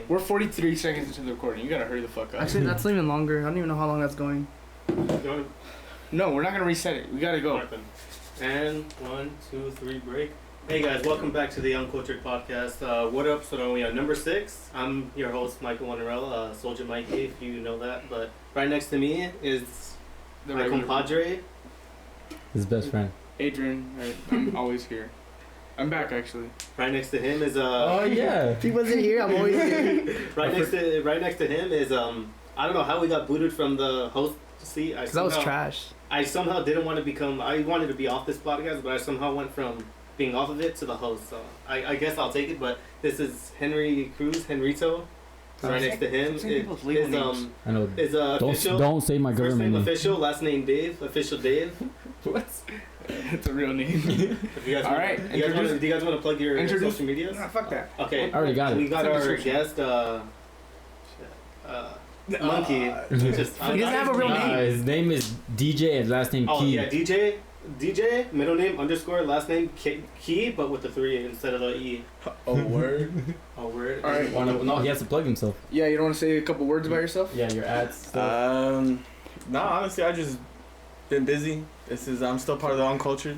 We're 43 seconds into the recording. You gotta hurry the fuck up. Actually, that's not even longer. I don't even know how long that's going. No, we're not gonna reset it. We gotta go. And 1, 2, 3, break. Hey guys, welcome back to the Uncltrd podcast. What up? So we are number 6. I'm your host, Michael Wanarella, Soldier Mikey, if you know that. But right next to me is my compadre. His best friend. Adrian. Right, I'm always here. I'm back actually. Right next to him is Oh yeah. If he wasn't here, I'm always here. right next to him is I don't know how we got booted from the host seat. Cause that was trash. I somehow didn't want to become. I wanted to be off this podcast, but I somehow went from being off of it to the host. So I guess I'll take it. But this is Henry Cruz, Henrito. Right next to him I know. Is don't say my first government name name. official, last name Dave, official Dave. What? It's a real name. If you guys Alright, do you guys want to plug your social medias? Nah, fuck that. Okay. I already got it. We got our guest, Monkey. He doesn't have a real name. His name is DJ and last name Oh Key. yeah, DJ, middle name _ last name Key, but with the 3 instead of the E. Oh word. Oh word. Alright. No, he has to plug himself. Yeah, you don't want to say a couple words about yourself? Yeah, your ads. No, honestly, I just been busy. I'm still part of the Uncltrd.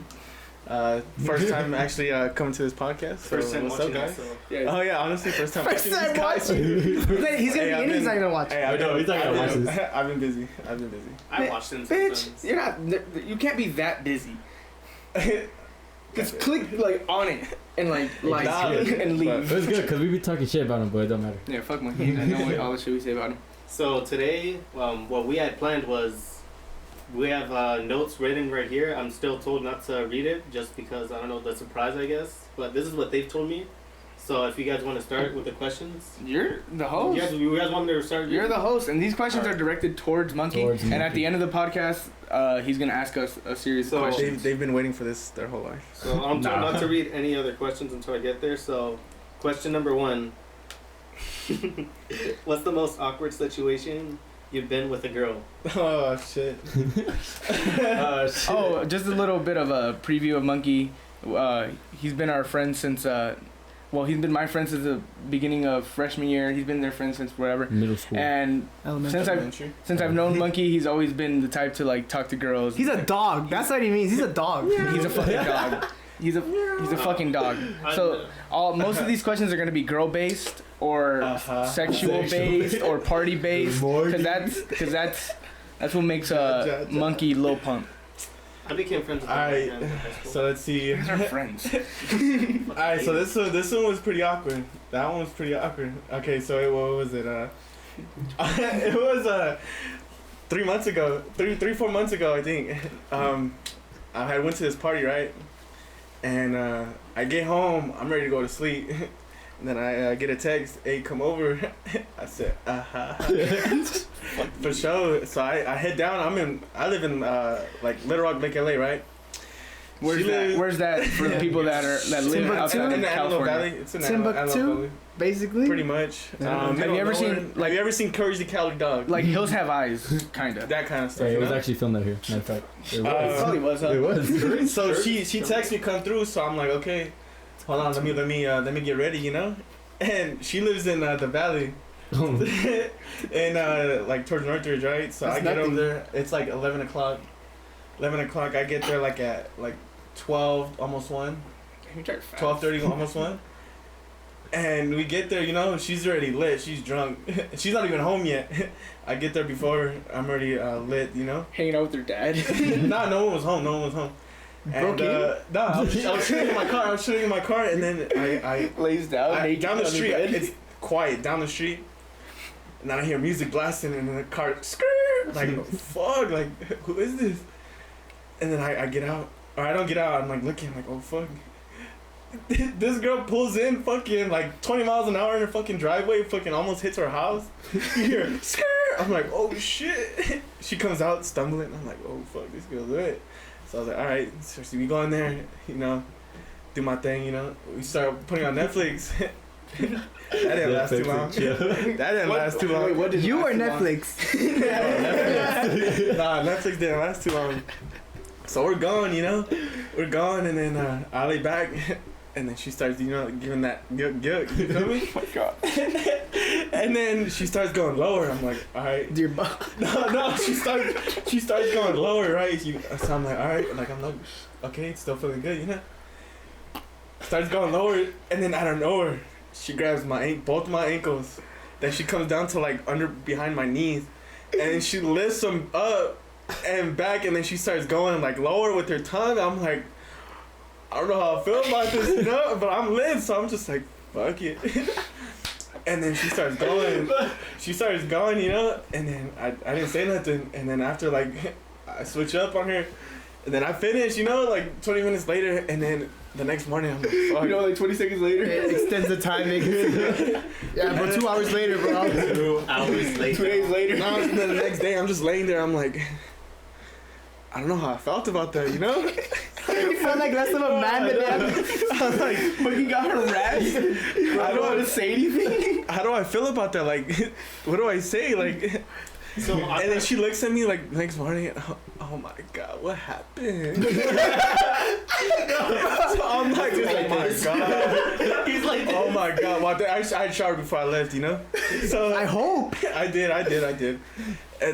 First time actually coming to this podcast. First time what's up, watching guys? that, so. Yeah. Oh yeah, honestly, first time First watching time these guys. He's gonna be in. He's not gonna watch. Hey, No, he's not gonna watch this. I've been busy. I watched him Bitch, sometimes. you're not. You can't be that busy. Just click like on it and like and leave. It was good because we be talking shit about him, but it don't matter. Yeah, fuck Monkey. I know all the shit we say about him. So today, what we had planned was we have notes written right here. I'm still told not to read it just because I don't know the surprise, I guess. But this is what they've told me. So if you guys want to start with the questions, You're the host. you guys want me to start? You're the host, and these questions are directed towards Monkey. And at the end of the podcast, he's gonna ask us a series of questions. They've been waiting for this their whole life. So I'm told not to read any other questions until I get there. So question number 1. What's the most awkward situation you've been with a girl? Oh shit. Oh, just a little bit of a preview of Monkey. He's been our friend since. He's been my friend since the beginning of freshman year. He's been their friend since whatever. Middle school. And since I've known Monkey, he's always been the type to like talk to girls. He's a dog. That's what he means. He's a dog. He's a fucking dog. He's a fucking dog. So most of these questions are gonna be girl based or sexual based or party based, because that's what makes Monkey Lil Pump. I became friends with Alright, him in high school. so let's see. These are friends. Alright, so this one was pretty awkward. That one was pretty awkward. Okay, so what was it? It was 3 months ago, 4 months ago, I think. I had went to this party, right? And I get home, I'm ready to go to sleep. And then I get a text, hey, come over. I said, for sure. So I head down. I live in like Little Rock, Lake LA, right? Where's that for the people that live outside in of the Antelope Valley. California? It's in the Antelope Valley. Basically. Pretty much. Have you ever seen Courage the Cowardly Dog? like Hills Have Eyes, kinda? That kind of stuff. Yeah, it you was know? actually filmed out here. Matter of fact, it It probably was. It was. So she texts me come through, so I'm like, okay, hold on, let me get ready, you know. And she lives in the valley, and like towards Northridge, right? So I get over there. It's like 11 o'clock. 11 o'clock. I get there like at 12, almost 1. 12:30, almost 1. And we get there, you know, she's already lit. She's drunk. She's not even home yet. I get there before I'm already lit, you know. Hanging out with her dad. Nah, no one was home. And I was sitting in my car, and then I lays down. down the street. It's quiet down the street, and then I hear music blasting, and then the car skirt. Like fuck, like who is this? And then I get out, or I don't get out. I'm like looking, like oh fuck. This girl pulls in fucking like 20 miles an hour in her fucking driveway, fucking almost hits her house. You hear skirt. I'm like oh shit. She comes out stumbling. I'm like oh fuck, this girl's lit. So I was like, all right, so we go in there, you know, do my thing, you know. We start putting on Netflix. That didn't last too long. That didn't last too long. Wait, what did You or last too long? Netflix? Nah, Netflix didn't last too long. So we're gone, you know. We're gone, and then I lay back, And then she starts, giving that guk, you feel me? Oh my god. And then she starts going lower. I'm like, all right. Dear butt. No, she starts going lower, right? So I'm like, all right. Like, I'm like, okay, it's still feeling good, Starts going lower, and then out of nowhere, she grabs both my ankles. Then she comes down to like behind my knees, and then she lifts them up and back, and then she starts going like lower with her tongue. I'm like, I don't know how I feel about this, but I'm lit, so I'm just like, fuck it. And then she starts going, and then I didn't say nothing, and then after like I switch up on her, and then I finish, like 20 minutes later, and then the next morning I'm like, fuck. Like 20 seconds later. It extends the time. Yeah, bro. 2 hours later, bro. 2 hours later. 2 days later. No, and then the next day I'm just laying there, I'm like, I don't know how I felt about that, You felt like less of a man than that. I was like, fucking got harassed. I don't want to say anything. How do I feel about that? Like, what do I say? Like, So and then she looks at me like next morning. Oh my god, what happened? So I'm like, oh my god. He's like, Oh my god. Well, I showered before I left, So I hope. I did. And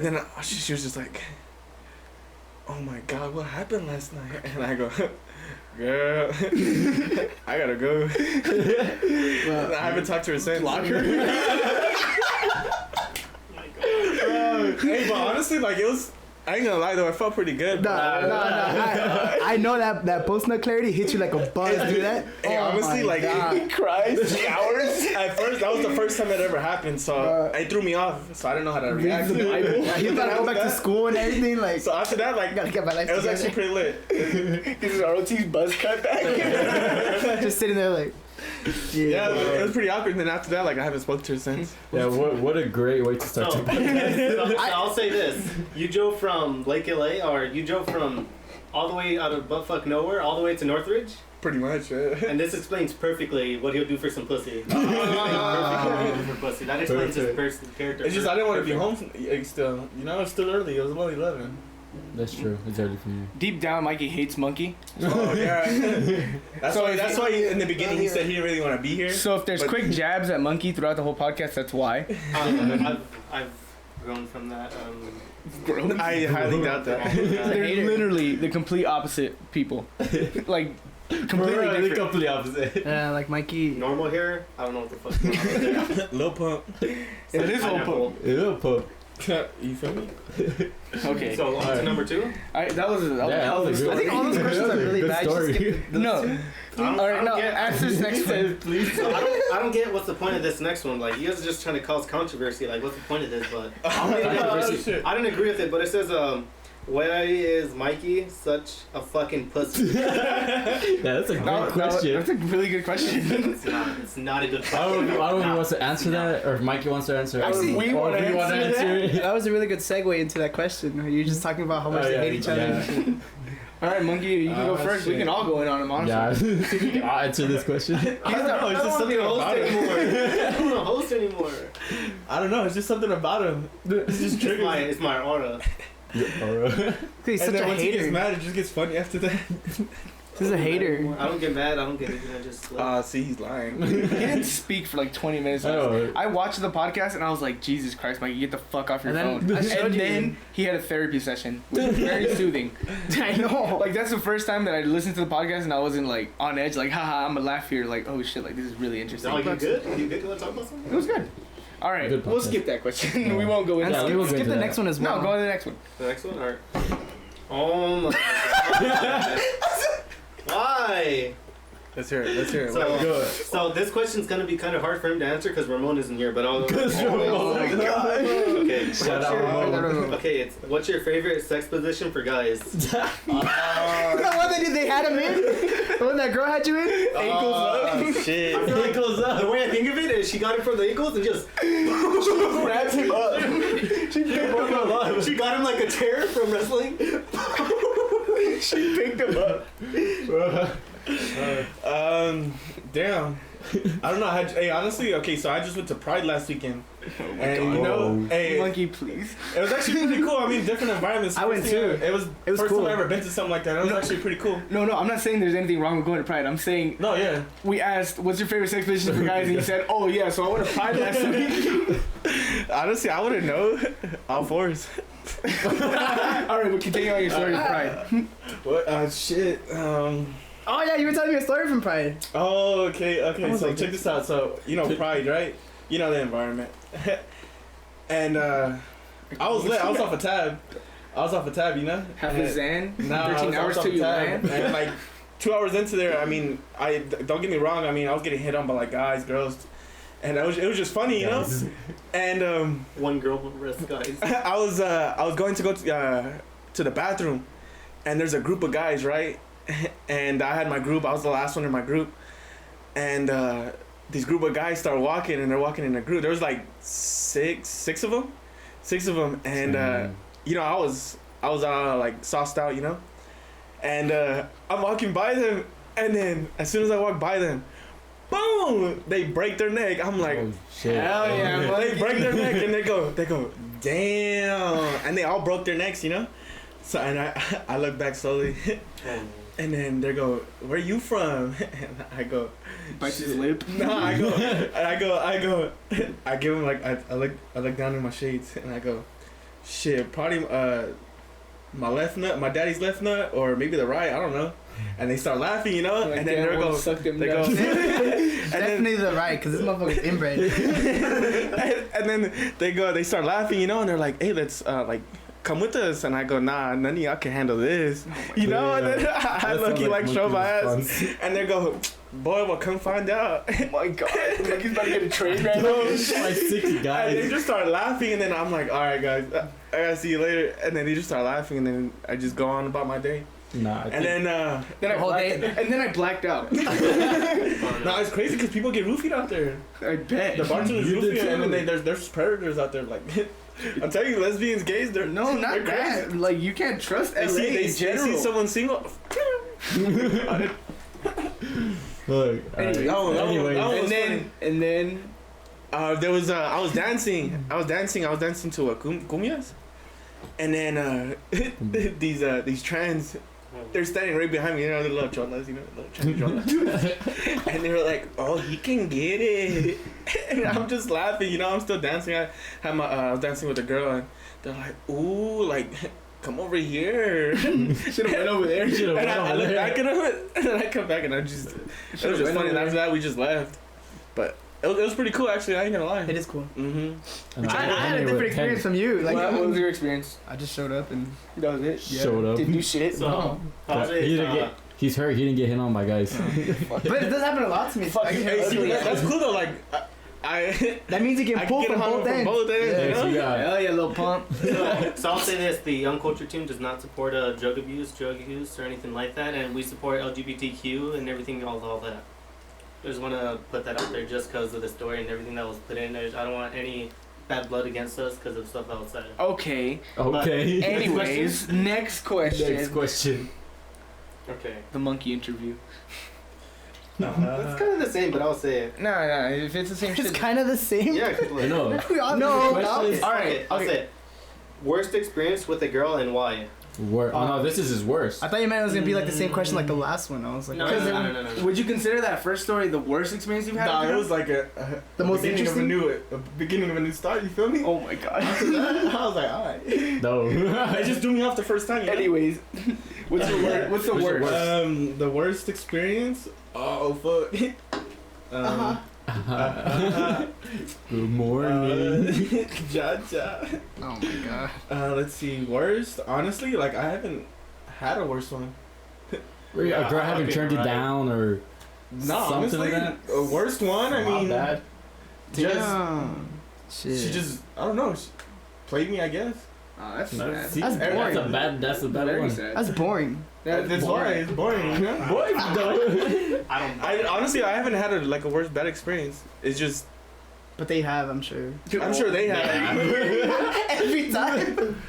then she was just like, oh my god, what happened last night? And I go, girl, I gotta go. Well, I haven't talked to her since. Block her. Hey, but honestly, like, it was, I ain't gonna lie though, I felt pretty good. No. I know that post-nut clarity hit you like a buzz, dude. That. Hey, Oh honestly, my like, God. He cries, showers. at first, that was the first time that ever happened, so it threw me off, so I didn't know how to react. He gotta go back to school and everything. Like, So after that, like, I gotta get my life it was together. actually pretty lit. This is ROT's buzz cut back. Just sitting there like. Yeah, it was pretty awkward, and then after that, like, I haven't spoken to her since. Yeah, what a great way to start. so, I'll say this: you drove from Lake LA, or you drove from all the way out of buttfuck nowhere, all the way to Northridge, Pretty much, yeah. and this explains perfectly what he'll do for some pussy. For pussy. That explains his character. It's just, I didn't want to be home still. It's still early. It was only 11. That's true. It's early for you. Deep down, Mikey hates Monkey. Oh, yeah. That's So why in the beginning he said he didn't really want to be here. So if there's quick jabs at Monkey throughout the whole podcast, that's why. I've grown from that. I highly doubt that. They're literally the complete opposite people. Like, completely different. Complete opposite. like Mikey. Normal hair, I don't know what the fuck. Lil Pump. It is Lil Pump. Ew, Pump. You feel me? Okay. So on to number 2. That was a good I think all those questions are really Good bad. story. Just skip the- No. Alright, no. get- Answer this next one. Please. So I don't get what's the point of this next one. Like, you guys are just trying to cause controversy. Like, what's the point of this? But I don't agree with it. But it says, why is Mikey such a fucking pussy? Yeah, that's a great question. That's a really good question. It's not a good I question. don't know if he No, wants to answer it's not. that, or if Mikey wants to answer it. Actually, or we if wanna we wanna answer answer it. That was a really good segue into that question. You're just talking about how much they hate each other. Alright, Monkey, you can go first. We shit. can all go in on him, honestly. Yeah, I'll answer this question. I don't know. It's just something about him. I don't want to host anymore. I don't know. It's just something about him. It's just triggers. It's my aura. He's such And then a once he gets hater. mad, it just gets funny after that. He's a hater. I don't get mad. I don't get anything. I just. See, he's lying. He didn't speak for like 20 minutes. Oh. I watched the podcast and I was like, Jesus Christ, Mikey, get the fuck off your And phone. then I showed And you. then he had a therapy session, which was very soothing. I know. Like, that's the first time that I listened to the podcast and I wasn't like on edge, like, haha, I'm gonna laugh here. Like, oh shit, like, this is really interesting. No, you good? You good? You want to talk about something? It was good. All right, Good we'll podcast. skip that question. We won't go into And Yeah, that. we will skip go into the that. next one as well. No, go on to the next one. The next one? Alright. Oh my god. Why? Let's hear it. So, so this question's gonna be kind of hard for him to answer because Ramon isn't here. But I'll. Oh my god. Okay. Shout what's out your- Ramon. Okay, it's what's your favorite sex position for guys? The one that they had him in? The one that girl had you in? Ankles up. Shit. I feel like the way I think of it is she got him from the ankles and just Grabs him up. she got him like a chair from wrestling. She picked him up. Damn. I don't know. Hey, honestly, okay, so I just went to Pride last weekend. And you know, hey, Monkey, please. it was actually pretty cool. I mean, different environments. I went First thing too. It was first cool. time I ever been to something like that. It was actually pretty cool. No, I'm not saying there's anything wrong with going to Pride. I'm saying No, yeah. we asked, "What's your favorite sex position for guys?" And you said, "Oh yeah, so I went to Pride last week." Honestly, I wouldn't know. All fours. All right, but continue on your story of Pride. What? Shit. Oh yeah, you were telling me a story from Pride. Oh, okay. I was So like, check this out. So you know Pride, right? You know the environment. And I was lit. I was off a tab. You know. Half a Zan. Nah, 13 I hours was off till a you tab. land. And like 2 hours into there, I mean, don't get me wrong. I mean, I was getting hit on by like guys, girls, and it was just funny, you know. And One girl risk, guys. I was going to go to the bathroom, and there's a group of guys, right? And I had my group. I was the last one in my group, and these group of guys start walking, and they're walking in a group. There was like six of them, and you know, I was like sauced out, you know, and I'm walking by them, and then as soon as I walk by them, boom, they break their neck. I'm like, Oh shit. Hell yeah, they break their neck, and they go, damn, and they all broke their necks, you know. So and I look back slowly, and then they go, where you from? And I go, Bites his lip. no, I go, I give him like I look down in my shades, and I go, shit, probably my left nut, my daddy's left nut, or maybe the right, I don't know. And they start laughing, you know, Like, and then damn, wanna suck them they go, nuts. and Definitely the right, because this motherfucker's inbred. and then they start laughing, you know, and they're like, hey, let's like come with us. And I go, nah, none of y'all can handle this, you know. And then I look like show my ass, and they go, boy, well, come find out. Oh my god, like he's about to get a train right now. Like 6 And they guys. just start laughing, and then I'm like, all right, guys, I gotta see you later. And then they just start laughing, and then I just go on about my day. Nah. And then I blacked out. no, it's crazy because people get roofied out there. I bet. The bartenders You did roofie, and too. then there's predators out there. Like, I'm telling you, lesbians, gays, they're No, not they're that. crazy. Like you can't trust LA They in general. see someone single. Look. Anyway, Anyways. and then There was I was dancing to a cumbias, and then these trans, they're standing right behind me, you know, the little cholas, you know, little trans cholas, and they were like, oh, he can get it, and I'm just laughing, you know, I'm still dancing. I was dancing with a girl, and they're like, ooh, like, come over here. should have went over there. And I look back at him, and then I come back, and it was just funny. And after that, we just left. But it was pretty cool, actually. I ain't gonna lie. It is cool. Mm-hmm. I had a different experience from you. Like, What was your experience? I just showed up and That was it. Showed up. Didn't do shit. So, No. how did, He didn't get. He's hurt. He didn't get hit on by guys. but it does happen a lot to me. Fuck, I get hey, hurt see, ugly. That's cool though. Like I That means you I can pull get from hung both ends. both ends. Yeah. You Yes, know? you got. Hell yeah, little pump. so I'll say this: the Uncltrd team does not support drug abuse, drug use, or anything like that, and we support LGBTQ and everything, all that. I just want to put that out there just because of the story and everything that was put in. I don't want any bad blood against us because of stuff outside. Okay. Okay. Anyways, next question. Next question. Okay. The monkey interview. It's kind of the same, but I'll say it. No, if it's the same It's shit. kind of the same. Yeah, completely. No. We all No, Question is- all Okay, right. I'll say it. Worst experience with a girl and why? Oh no, this is his worst. I thought you meant it was gonna be like the same question like the last one. I was like, No, no. Would you consider that first story the worst experience you've had? Nah, with it her? was like The most beginning of interesting? a beginning of a new start. You feel me? Oh my god. I was like, all right. No. It just threw me off the first time. You know? Anyways, what's the worst? What's the What's your worst? worst? The worst experience. Oh fuck. Good morning. Ja. oh my god. Let's see. Worst. Honestly, like I haven't had a worse one. Were you- a girl having turned you down or No, something honestly, like that? a worst one. I Not mean, bad. just Damn. Shit. she just I don't know. She played me, I guess. Oh, that's That's, sad. That's boring. That's a bad Very one. sad. That's boring. That's why it's boring. You know? Boy, I don't. Honestly, I haven't had a worst bad experience. It's just But they have, I'm sure. I'm sure they have. Every time.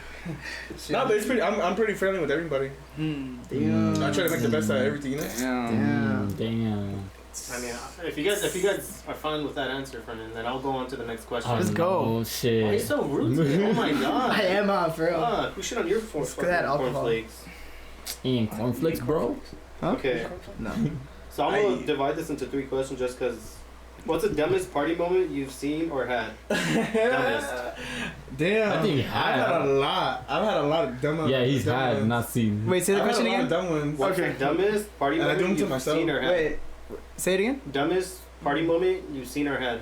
No, but it's pretty. I'm pretty friendly with everybody. Hmm. Damn. I try to make the best out of everything, you know. Damn. Damn. Damn. I mean, if you guys are fine with that answer, Fernan, then I'll go on to the next question. Let's go. Oh shit. Why are you so rude to me? Oh my god. I am on, for real. We shit on your cornflakes. And cornflakes, bro. Huh? Okay. No. So I'm gonna divide this into 3 questions just because. What's the dumbest party moment you've seen or had? Dumbest. Damn. I think I've had a lot. I've had a lot of dumb. Yeah, he's dumb had, ones. not seen. Wait, say the I've had question a lot again. of dumb ones. What's the dumbest party And I do moment them to you've myself. seen or had? Wait, say it again. Dumbest party moment you've seen or had?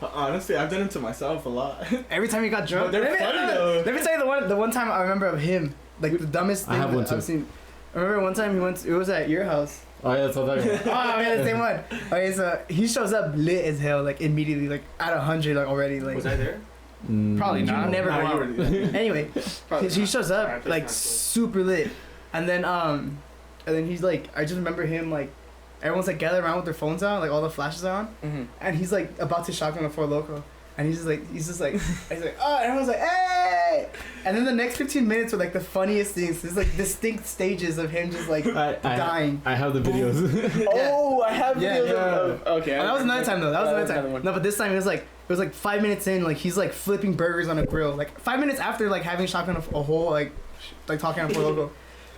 Honestly, I've done it to myself a lot. Every time he got drunk. But they're funny though. Let me tell you the one time I remember of him, like the dumbest thing I have one that I've too. seen. I remember one time it was at your house. Oh yeah, that's what I'm talking Oh about. yeah, the same one. Okay, so he shows up lit as hell, like immediately, like at 100, like already, like. Was I there? Probably You not. never go Nah, out. you were- Anyway, he shows up Alright, like that's not super lit, and then he's like, I just remember him like, everyone's like gathered around with their phones out, like all the flashes are on, Mm-hmm. and he's like about to shotgun a Four Loko, and he's just like, oh, and everyone's like, hey, and then the next 15 minutes were like the funniest things. There's like distinct stages of him just like dying. I have the videos. Oh, I have Yeah, videos yeah. of. Okay. Oh, that was another time though. That was another another time. one. No, but this time it was like 5 minutes in, like he's like flipping burgers on a grill. Like 5 minutes after like having shotgun a whole like talking on Four Loko.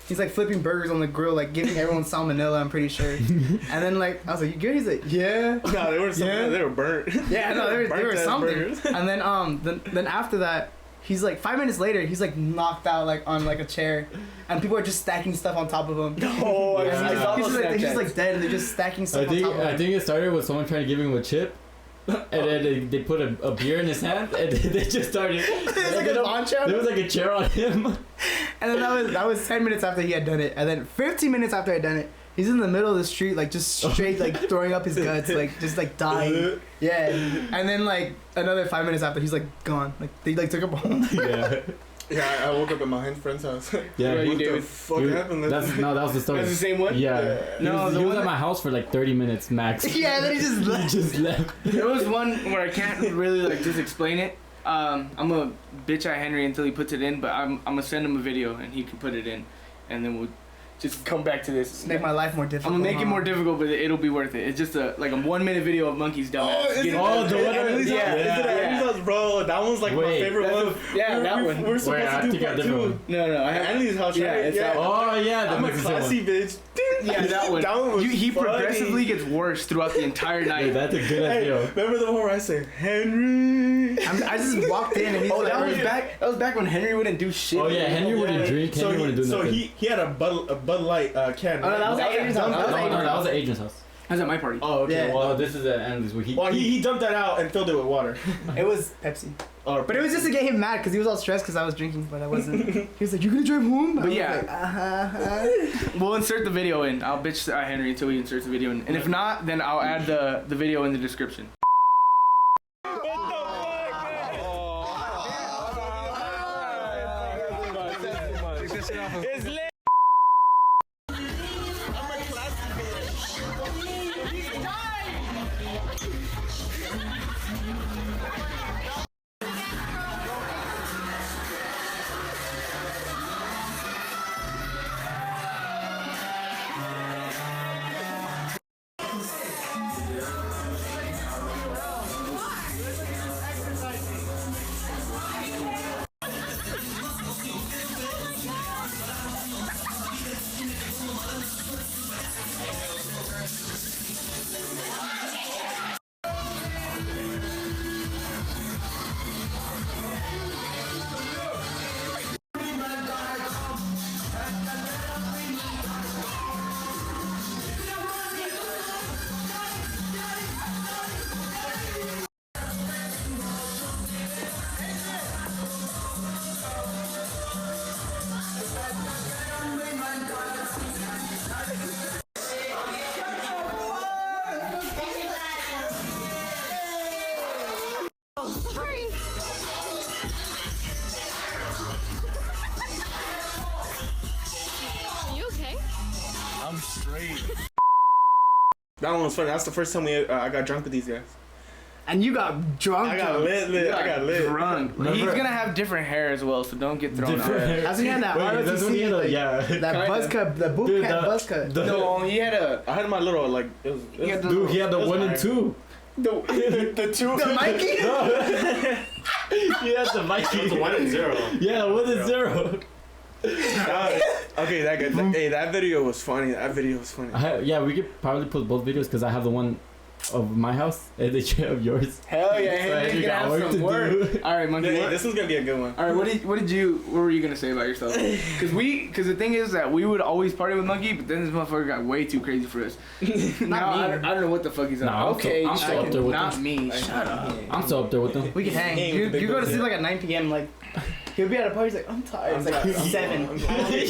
He's like flipping burgers on the grill, like giving everyone salmonella. I'm pretty sure. And then like I was like, "You good?" He's like, "Yeah." No, they were Yeah. they were burnt. Yeah, no, they were Burnt-ass something. burgers. And then after that, he's like 5 minutes later, he's like knocked out like on like a chair, and people are just stacking stuff on top of him. Oh, And Yeah. he's just like dead, and they're just stacking stuff I on think top of him. it started with someone trying to give him a chip. And then they put a beer in his hand, and they just started. There's like a lawn chair. There was like a chair on him. And then that was 10 minutes after he had done it. And then 15 minutes after I had done it, he's in the middle of the street, like just straight, like throwing up his guts, like just like dying. Yeah. And then like another 5 minutes after, he's like gone. Like they like took him home. Yeah. Yeah, I woke up at my friend's house. Yeah. Right, you What the did. fuck You- happened? that was the story. That's the same one? Yeah. No, the he was one at that- my house for like 30 minutes max. Yeah, then he just He left. just left. There was one where I can't really like just explain it. I'm gonna bitch at Henry until he puts it in, but I'm gonna send him a video and he can put it in, and then we'll just come back to this. Make my life more I'm difficult. gonna make it huh? more difficult, but it'll be worth it. It's just a 1 minute video of monkeys dumbass. is getting- it Oh, the one- Emily's yeah, house? Is it at yeah. Emily's house? Bro, that one's like my Wait, favorite that's one. yeah, that one. We're supposed I to do think I part did 2. one. No, I At have. Emily's house, Yeah, right? it's Yeah. that Oh yeah, I'm a that's the same classy one. bitch. Yeah, that one. That one was He funny. progressively gets worse throughout the entire Hey, night. that's a good Hey, idea. remember the one where I say Henry? I just walked in and he's Oh, like, that was yeah. back. That was back when Henry wouldn't do shit. Oh yeah, Henry wouldn't drink. So Henry wouldn't do nothing. he had a Bud Light can. Oh, no, that was at Adrian's house. No, That was at no, Adrian's that was house. at Adrian's house. That was at my party. Oh, okay. Yeah. Well, this is at Andy's. Well, he dumped that out and filled it with water. It was Pepsi. Oh, But it was just to get him mad because he was all stressed because I was drinking, but I wasn't. He was like, "You gonna drive home?" But yeah. Like, We'll insert the video in. I'll bitch at Henry until he inserts the video in. And if not, then I'll add the video in the description. You okay? I'm straight. That one was funny. That's the first time I got drunk with these guys. And you got drunk. I got lit. I got lit. Drunk. Remember- He's gonna have different hair as well, so don't get thrown Different out. hair. That's when he had that Wait, that's when he had ROTC, a, like, yeah. that Kinda. buzz cut, the boot Dude, cat the- buzz cut. No, he had a. I had my little like it was He had the Dude, he had the Those 1 and are- 2. the two. The Mikey? He had the Mikey. It's a 1 and 0. Yeah, 1 and 0. okay, that good. Hey, that video was funny. Yeah, we could probably put both videos because I have the one of my house and the you have yours. Hell yeah, So Henry's you gonna got have work some to work. do. All right, Monkey. Hey, What, this one's gonna be a good one. all right, what were you gonna say about yourself? Because the thing is that we would always party with Monkey, but then this motherfucker got way too crazy for us. Now I don't know what the fuck he's on. Nah, I'm still up there with not him. me. Shut up. I'm still up there with them. We can hang. Hang with You, the big you go to boys, sleep yeah. like at 9 p.m. Like he'll be at a party. He's like, I'm tired. It's like 7.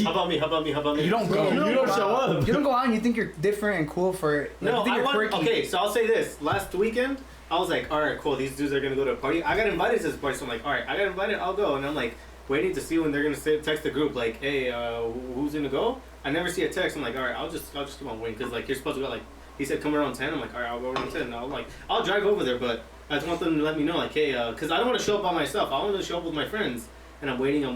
How about me? You don't go. You don't show up. You don't go out and you think you're different and cool for it. Like, No, you think I you're want. quirky. Okay, so I'll say this. Last weekend, I was like, all right, cool. These dudes are gonna go to a party. I got invited to this party, so I'm like, all right, I got invited. I'll go. And I'm like, waiting to see when they're gonna text the group, like, hey, who's gonna go? I never see a text. I'm like, all right, I'll just keep on waiting, cause like you're supposed to go. Like he said, come around 10. I'm like, all right, I'll go around 10. And I'll drive over there, but I just want them to let me know, like, hey, cause I don't want to show up by myself. I want to show up with my friends. And I'm waiting. I'm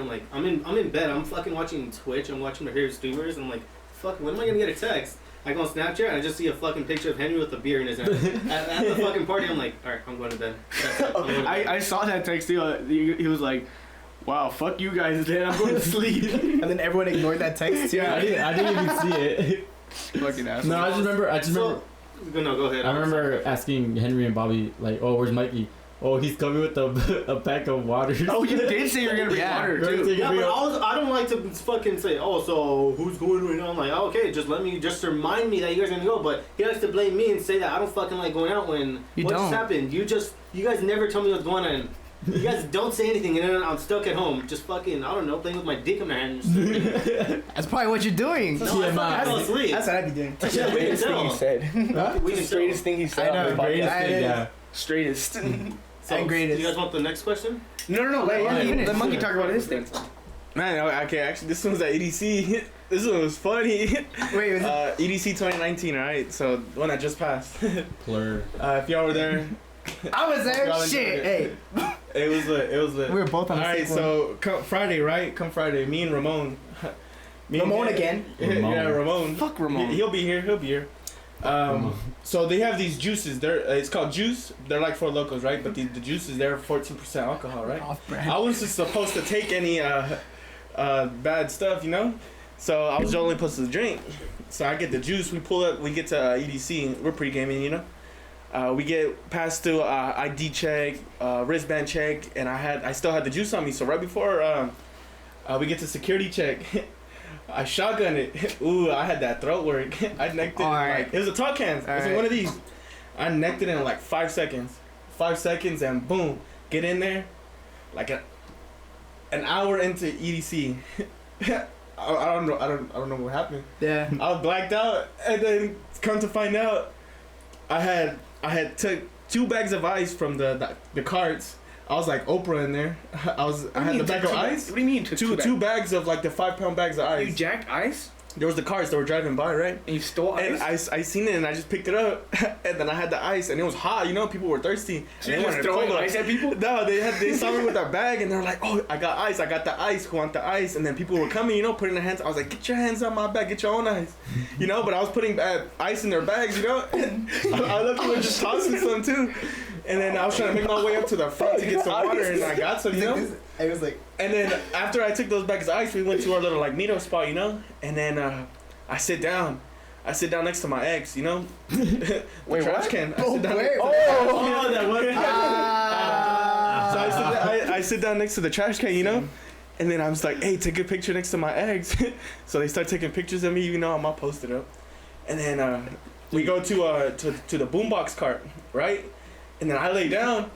like, I'm in bed. I'm fucking watching Twitch. I'm watching my favorite streamers. I'm like, fuck, when am I gonna get a text? I go on Snapchat and I just see a fucking picture of Henry with a beer in his hand. at the fucking party, I'm like, alright, I'm going to bed. That's it. I'm going to bed. I saw that text too. He was like, wow, fuck you guys, then I'm going to sleep. And then everyone ignored that text. Yeah. I didn't even see it. Fucking asshole. No, I just remember. No, go ahead. I remember asking Henry and Bobby like, "Oh, where's Mikey? Oh, he's coming with a pack of water." Oh, you did say you were gonna bring Yeah. water too. Yeah, but I don't like to fucking say, oh, so who's going right now? I'm like, oh, okay, just remind me that you guys are gonna go. But he likes to blame me and say that I don't fucking like going out when You what don't. just happened. You guys never tell me what's going on. You guys don't say anything, and then I'm stuck at home, just fucking, I don't know, playing with my dick in my hand. That's probably what you're doing. No, I fucking fell asleep. That's what I'd be doing. Yeah, we can Straightest thing he tell. said. Huh? We The can straightest tell. thing he said. I know, on the Greatest podcast. thing, yeah. Straightest. So, And greatest. do you guys want the next question? No. Let Yeah, Monkey, finish. let Monkey talk about his thing. Man, okay, actually, this one's at EDC. This one was funny. Wait, was it? EDC 2019, alright? So, the one that just passed. Blur. If y'all were there, I was there. Y'all Shit. enjoyed Hey, it was lit. we were both on the Alright, same one. so come Friday, right? Come Friday, me and Ramon. Ramon again. Ramon. Yeah, Ramon. Fuck Ramon. He'll be here. So they have these juices. It's called juice. They're like for locals, right? But the juices, they're 14% alcohol, right? Off-brand. I wasn't supposed to take any bad stuff, you know. So I was only supposed to drink. So I get the juice. We pull up. We get to EDC. We're pre-gaming, you know. We get passed through ID check, wristband check, and I still had the juice on me. So right before we get to security check, I shotgunned it. Ooh, I had that throat work. I necked it. Alright. It was a tall can. It was Alright. one of these. I necked it in like 5 seconds. 5 seconds and boom, get in there. Like an hour into EDC. I don't know what happened. Yeah. I was blacked out, and then come to find out, I had took 2 bags of ice from the carts. I was like Oprah in there. I had the bag of ice. What do you mean? Two bags of like the 5-pound bags of You ice. jacked ice? There was the cars that were driving by, right? And you stole And ice? I seen it and I just picked it up, and then I had the ice and it was hot. You know, people were thirsty. So and you they just wanted throwing cola. ice at people? No, they saw me with their bag and they're like, oh, I got ice. I got the ice. Who want the ice? And then people were coming, you know, putting their hands. I was like, get your hands on my bag. Get your own ice. You know, but I was putting ice in their bags, you know. I looked, we were just tossing some too. And then I was trying to make my way up to the front to get some water, and I got some, you know. It was like. And then after I took those bags of ice, we went to our little like meetup spot, you know. And then I sit down next to my ex, you know. The Wait, trash what? can. I Oh, sit down where? Oh, that one. So I sit down next to the trash can, you know. And then I was like, hey, take a picture next to my ex. So they start taking pictures of me, you know. I'm all posted up. And then we go to the boombox cart, right? And then I lay down.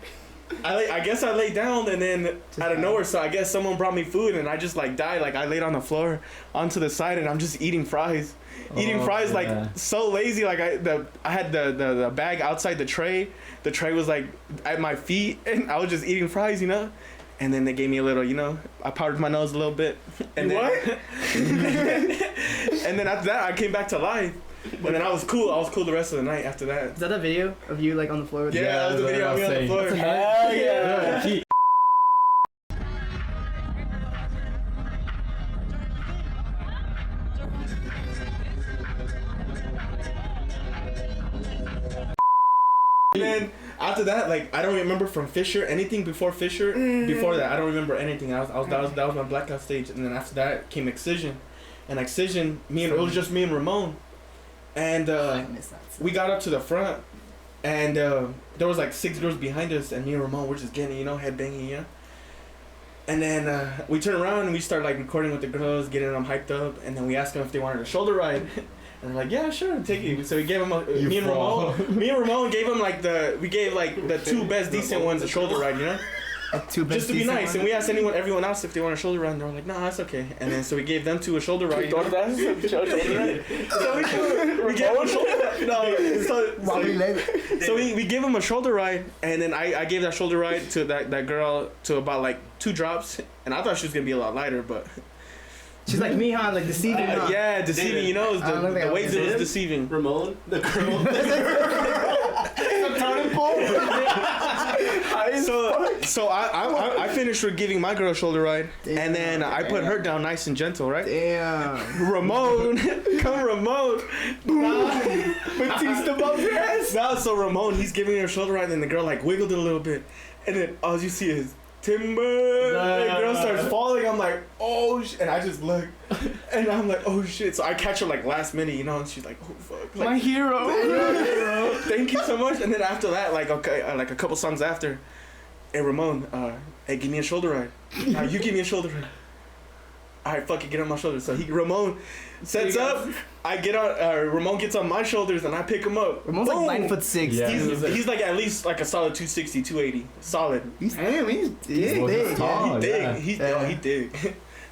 I guess I laid down, and then out of nowhere, so I guess someone brought me food, and I just like died. Like I laid on the floor onto the side, and I'm just eating fries. Eating fries yeah. like so lazy. Like I had the bag outside the tray. The tray was like at my feet, and I was just eating fries, you know. And then they gave me a little, you know, I powdered my nose a little bit. And then, What? and then after that, I came back to life. And then I was cool. I was cool the rest of the night after that. Is that a video of you like on the floor with Yeah, that was the video of me on the floor. Hell yeah. And then after that, like I don't remember from Fisher anything before Fisher. Before that, I don't remember anything. That was my blackout stage. And then after that came Excision, and Excision, it was just me and Ramon, and I miss that. we got up to the front, and there was like 6 girls behind us, and me and Ramon were just getting, headbanging, And then we turned around and we started like recording with the girls, getting them hyped up, and then we asked them if they wanted a shoulder ride. And they're like, yeah, sure, take it. So we gave them me and Ramon gave them like the 2 best decent ones a shoulder ride, just to be nice. Ones. And we asked everyone else if they want a shoulder ride, and they were like, nah, that's okay. And then so we gave them 2 a shoulder ride. So we gave them a shoulder ride. So we gave them a shoulder ride, and then I gave that shoulder ride to that girl to about like 2 drops, and I thought she was gonna be a lot lighter, but. She's like me, huh? Like deceiving, huh? Yeah, deceiving. The ways it was deceiving. Ramon, the girl. So I finished with giving my girl a shoulder ride, and then I put her down nice and gentle, right? Damn. Ramon, Batista bumped your ass. Now, so Ramon, he's giving her a shoulder ride, and the girl like wiggled it a little bit, and then all you see is timber. The girl starts falling. I'm like, oh shit, and I just look, and I'm like, oh shit. So I catch her like last minute, and she's like, oh fuck, like, My hero. Thank you so much. And then after that, like like a couple songs after, hey Ramon, hey, give me a shoulder ride. Now you give me a shoulder ride. Alright, fuck it, get on my shoulders. So Ramon sets up, I get on, Ramon gets on my shoulders, and I pick him up. Ramon's Boom. like 9'6". Yeah. He's like at least like a solid 260, 280. Solid. He's big. He's tall. He dig.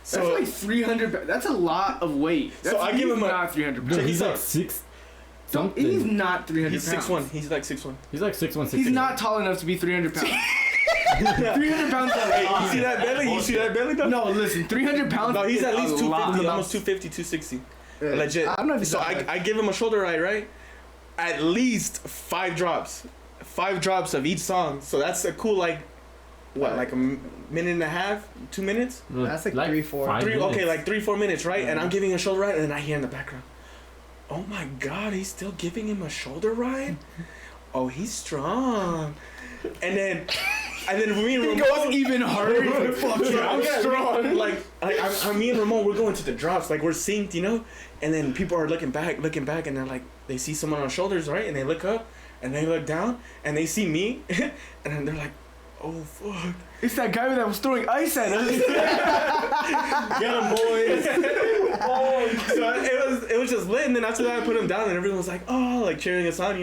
So That's like 300. That's a lot of weight. So I give him not 300 pounds. Dude, he's Check like this out. 6 something. He's not 300 he's pounds. 6'1". He's like 6'1". He's like 6'1", 6'2". He's not tall enough to be 300 pounds. 300 pounds. You see that belly? You see that belly though? No, listen. 300 pounds. No, he's at least is a 250, lot. almost 250, 260. Yeah. Legit. I don't know if he's So that I give him a shoulder ride, right? At least 5 drops. 5 drops of each song. So that's a cool, like, what, like a minute and a half? 2 minutes? That's like 3, 4. 5 3, minutes. okay, like 3-4 minutes, right? And I'm giving a shoulder ride, and then I hear in the background, oh my god, he's still giving him a shoulder ride? Oh, he's strong. And then me and Ramon goes even harder. He's like, fuck yeah, I'm strong. Like me and Ramon, we're going to the drops, like we're synced, And then people are looking back, and they're like, they see someone on shoulders, right? And they look up, and they look down, and they see me, and then they're like, oh fuck. It's that guy that was throwing ice at us. Get him, boys. So it was just lit, and then after that I put him down, and everyone was like, oh, like cheering us on,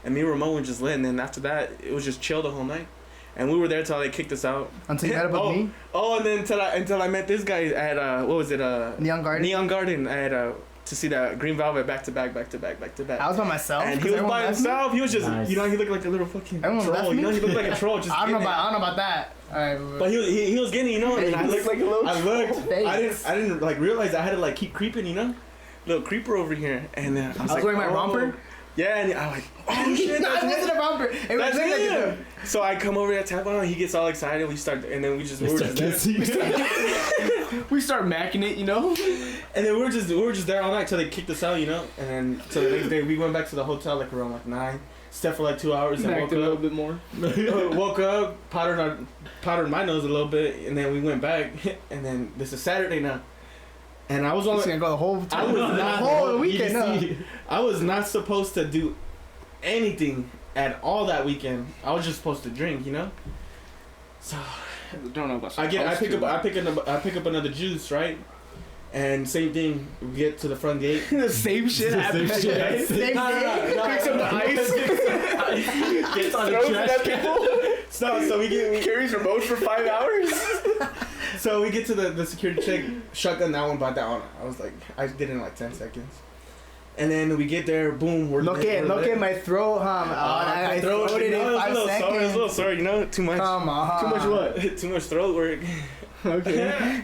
And me and Ramon were just lit, and then after that it was just chill the whole night, and we were there till they kicked us out. Until you met up with me? Oh, and then until I met this guy at what was it? Neon Garden? Neon Garden. I had to see that Green Velvet back to back. I was by myself. And he was by himself. He was just, Nice. he looked like a little fucking Everyone left troll. me? He looked like a troll. Just I don't know getting it. about that. Alright, But he was getting, and I looked like a little. I looked. Thanks. I didn't like realize I had to like keep creeping, little creeper over here, and then I was like, wearing my oh. romper. Yeah, and I'm like, oh shit, No, it that's wasn't a romper. It was That's like him. So I come over there, tap on him, he gets all excited. We start, and then we were just there. We start macking it, And then we were just there all night till they kicked us out, And then so the next day we went back to the hotel like around like 9. Slept for like 2 hours and Macked woke a little up. bit more. Woke up, powdered my nose a little bit, and then we went back. And then this is Saturday now, and I was on. He's gonna go the whole I was not the whole weekend. No. I was not supposed to do anything at all that weekend. I was just supposed to drink, So Don't know about. I pick up another juice, right? And same thing, we get to the front gate. The same shit happens. Same thing. Picks up the ice. Gets on Throws it at people. So we Carries remote for 5 hours. So we get to the security check, shotgun that one, bought that one. I was like, I did it in like 10 seconds. And then we get there, boom, we're Look at my throat, I throat it in 5 seconds. Sorry, a little sorry, too much. Come on. Too much what? Too much throat work. Okay.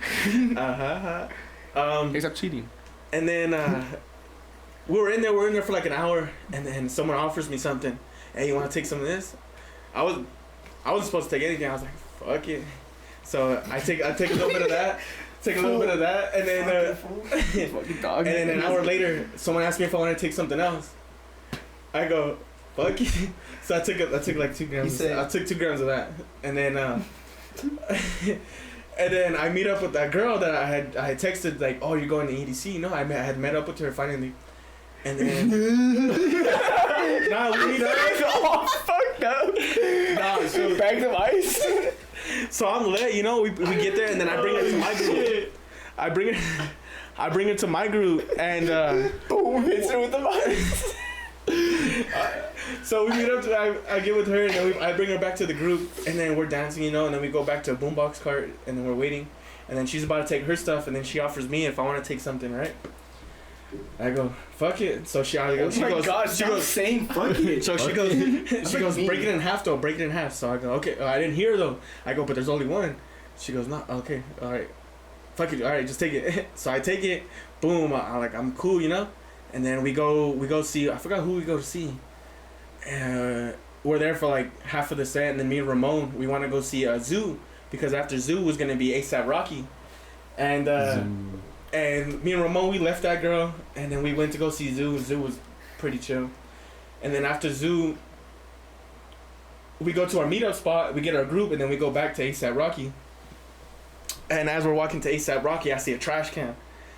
Except cheating. And then we're in there for like an hour, and then someone offers me something. Hey, you want to take some of this? I wasn't supposed to take anything. I was like, fuck it. So I take a little bit of that. Take a little bit of that, and then and then an hour later, someone asked me if I want to take something else. I go, fuck it. So I took like 2 grams. I took 2 grams of that, and then and then I meet up with that girl that I had texted like, oh, you're going to EDC? You know, I had met up with her finally, and then nah, we meet up. Oh, fucked up. Nah, so Bags of ice. So I'm lit, you know. We get there, and then I bring her to my group. I bring her to my group, and boom, hits her with the ice. So we meet up. I get with her, and then I bring her back to the group, and then we're dancing, you know. And then we go back to a boombox cart, and then we're waiting, and then she's about to take her stuff, and then she offers me if I want to take something, right? I go, fuck it. So she goes, saying fuck it. So she goes, break it in half though, break it in half. So I go, okay. I didn't hear though. I go, but there's only one. She goes, no, okay, all right, fuck it, all right, just take it. So I take it, boom. I'm cool, you know. And then we go see. I forgot who we go to see. We're there for like half of the set, and then me and Ramon, we want to go see Zoo, because after Zoo was gonna be ASAP Rocky, and and me and Ramon, we left that girl, and then we went to go see Zoo. Zoo was pretty chill. And then after Zoo, we go to our meetup spot, we get our group, and then we go back to ASAP Rocky. And as we're walking to ASAP Rocky, I see a trash can.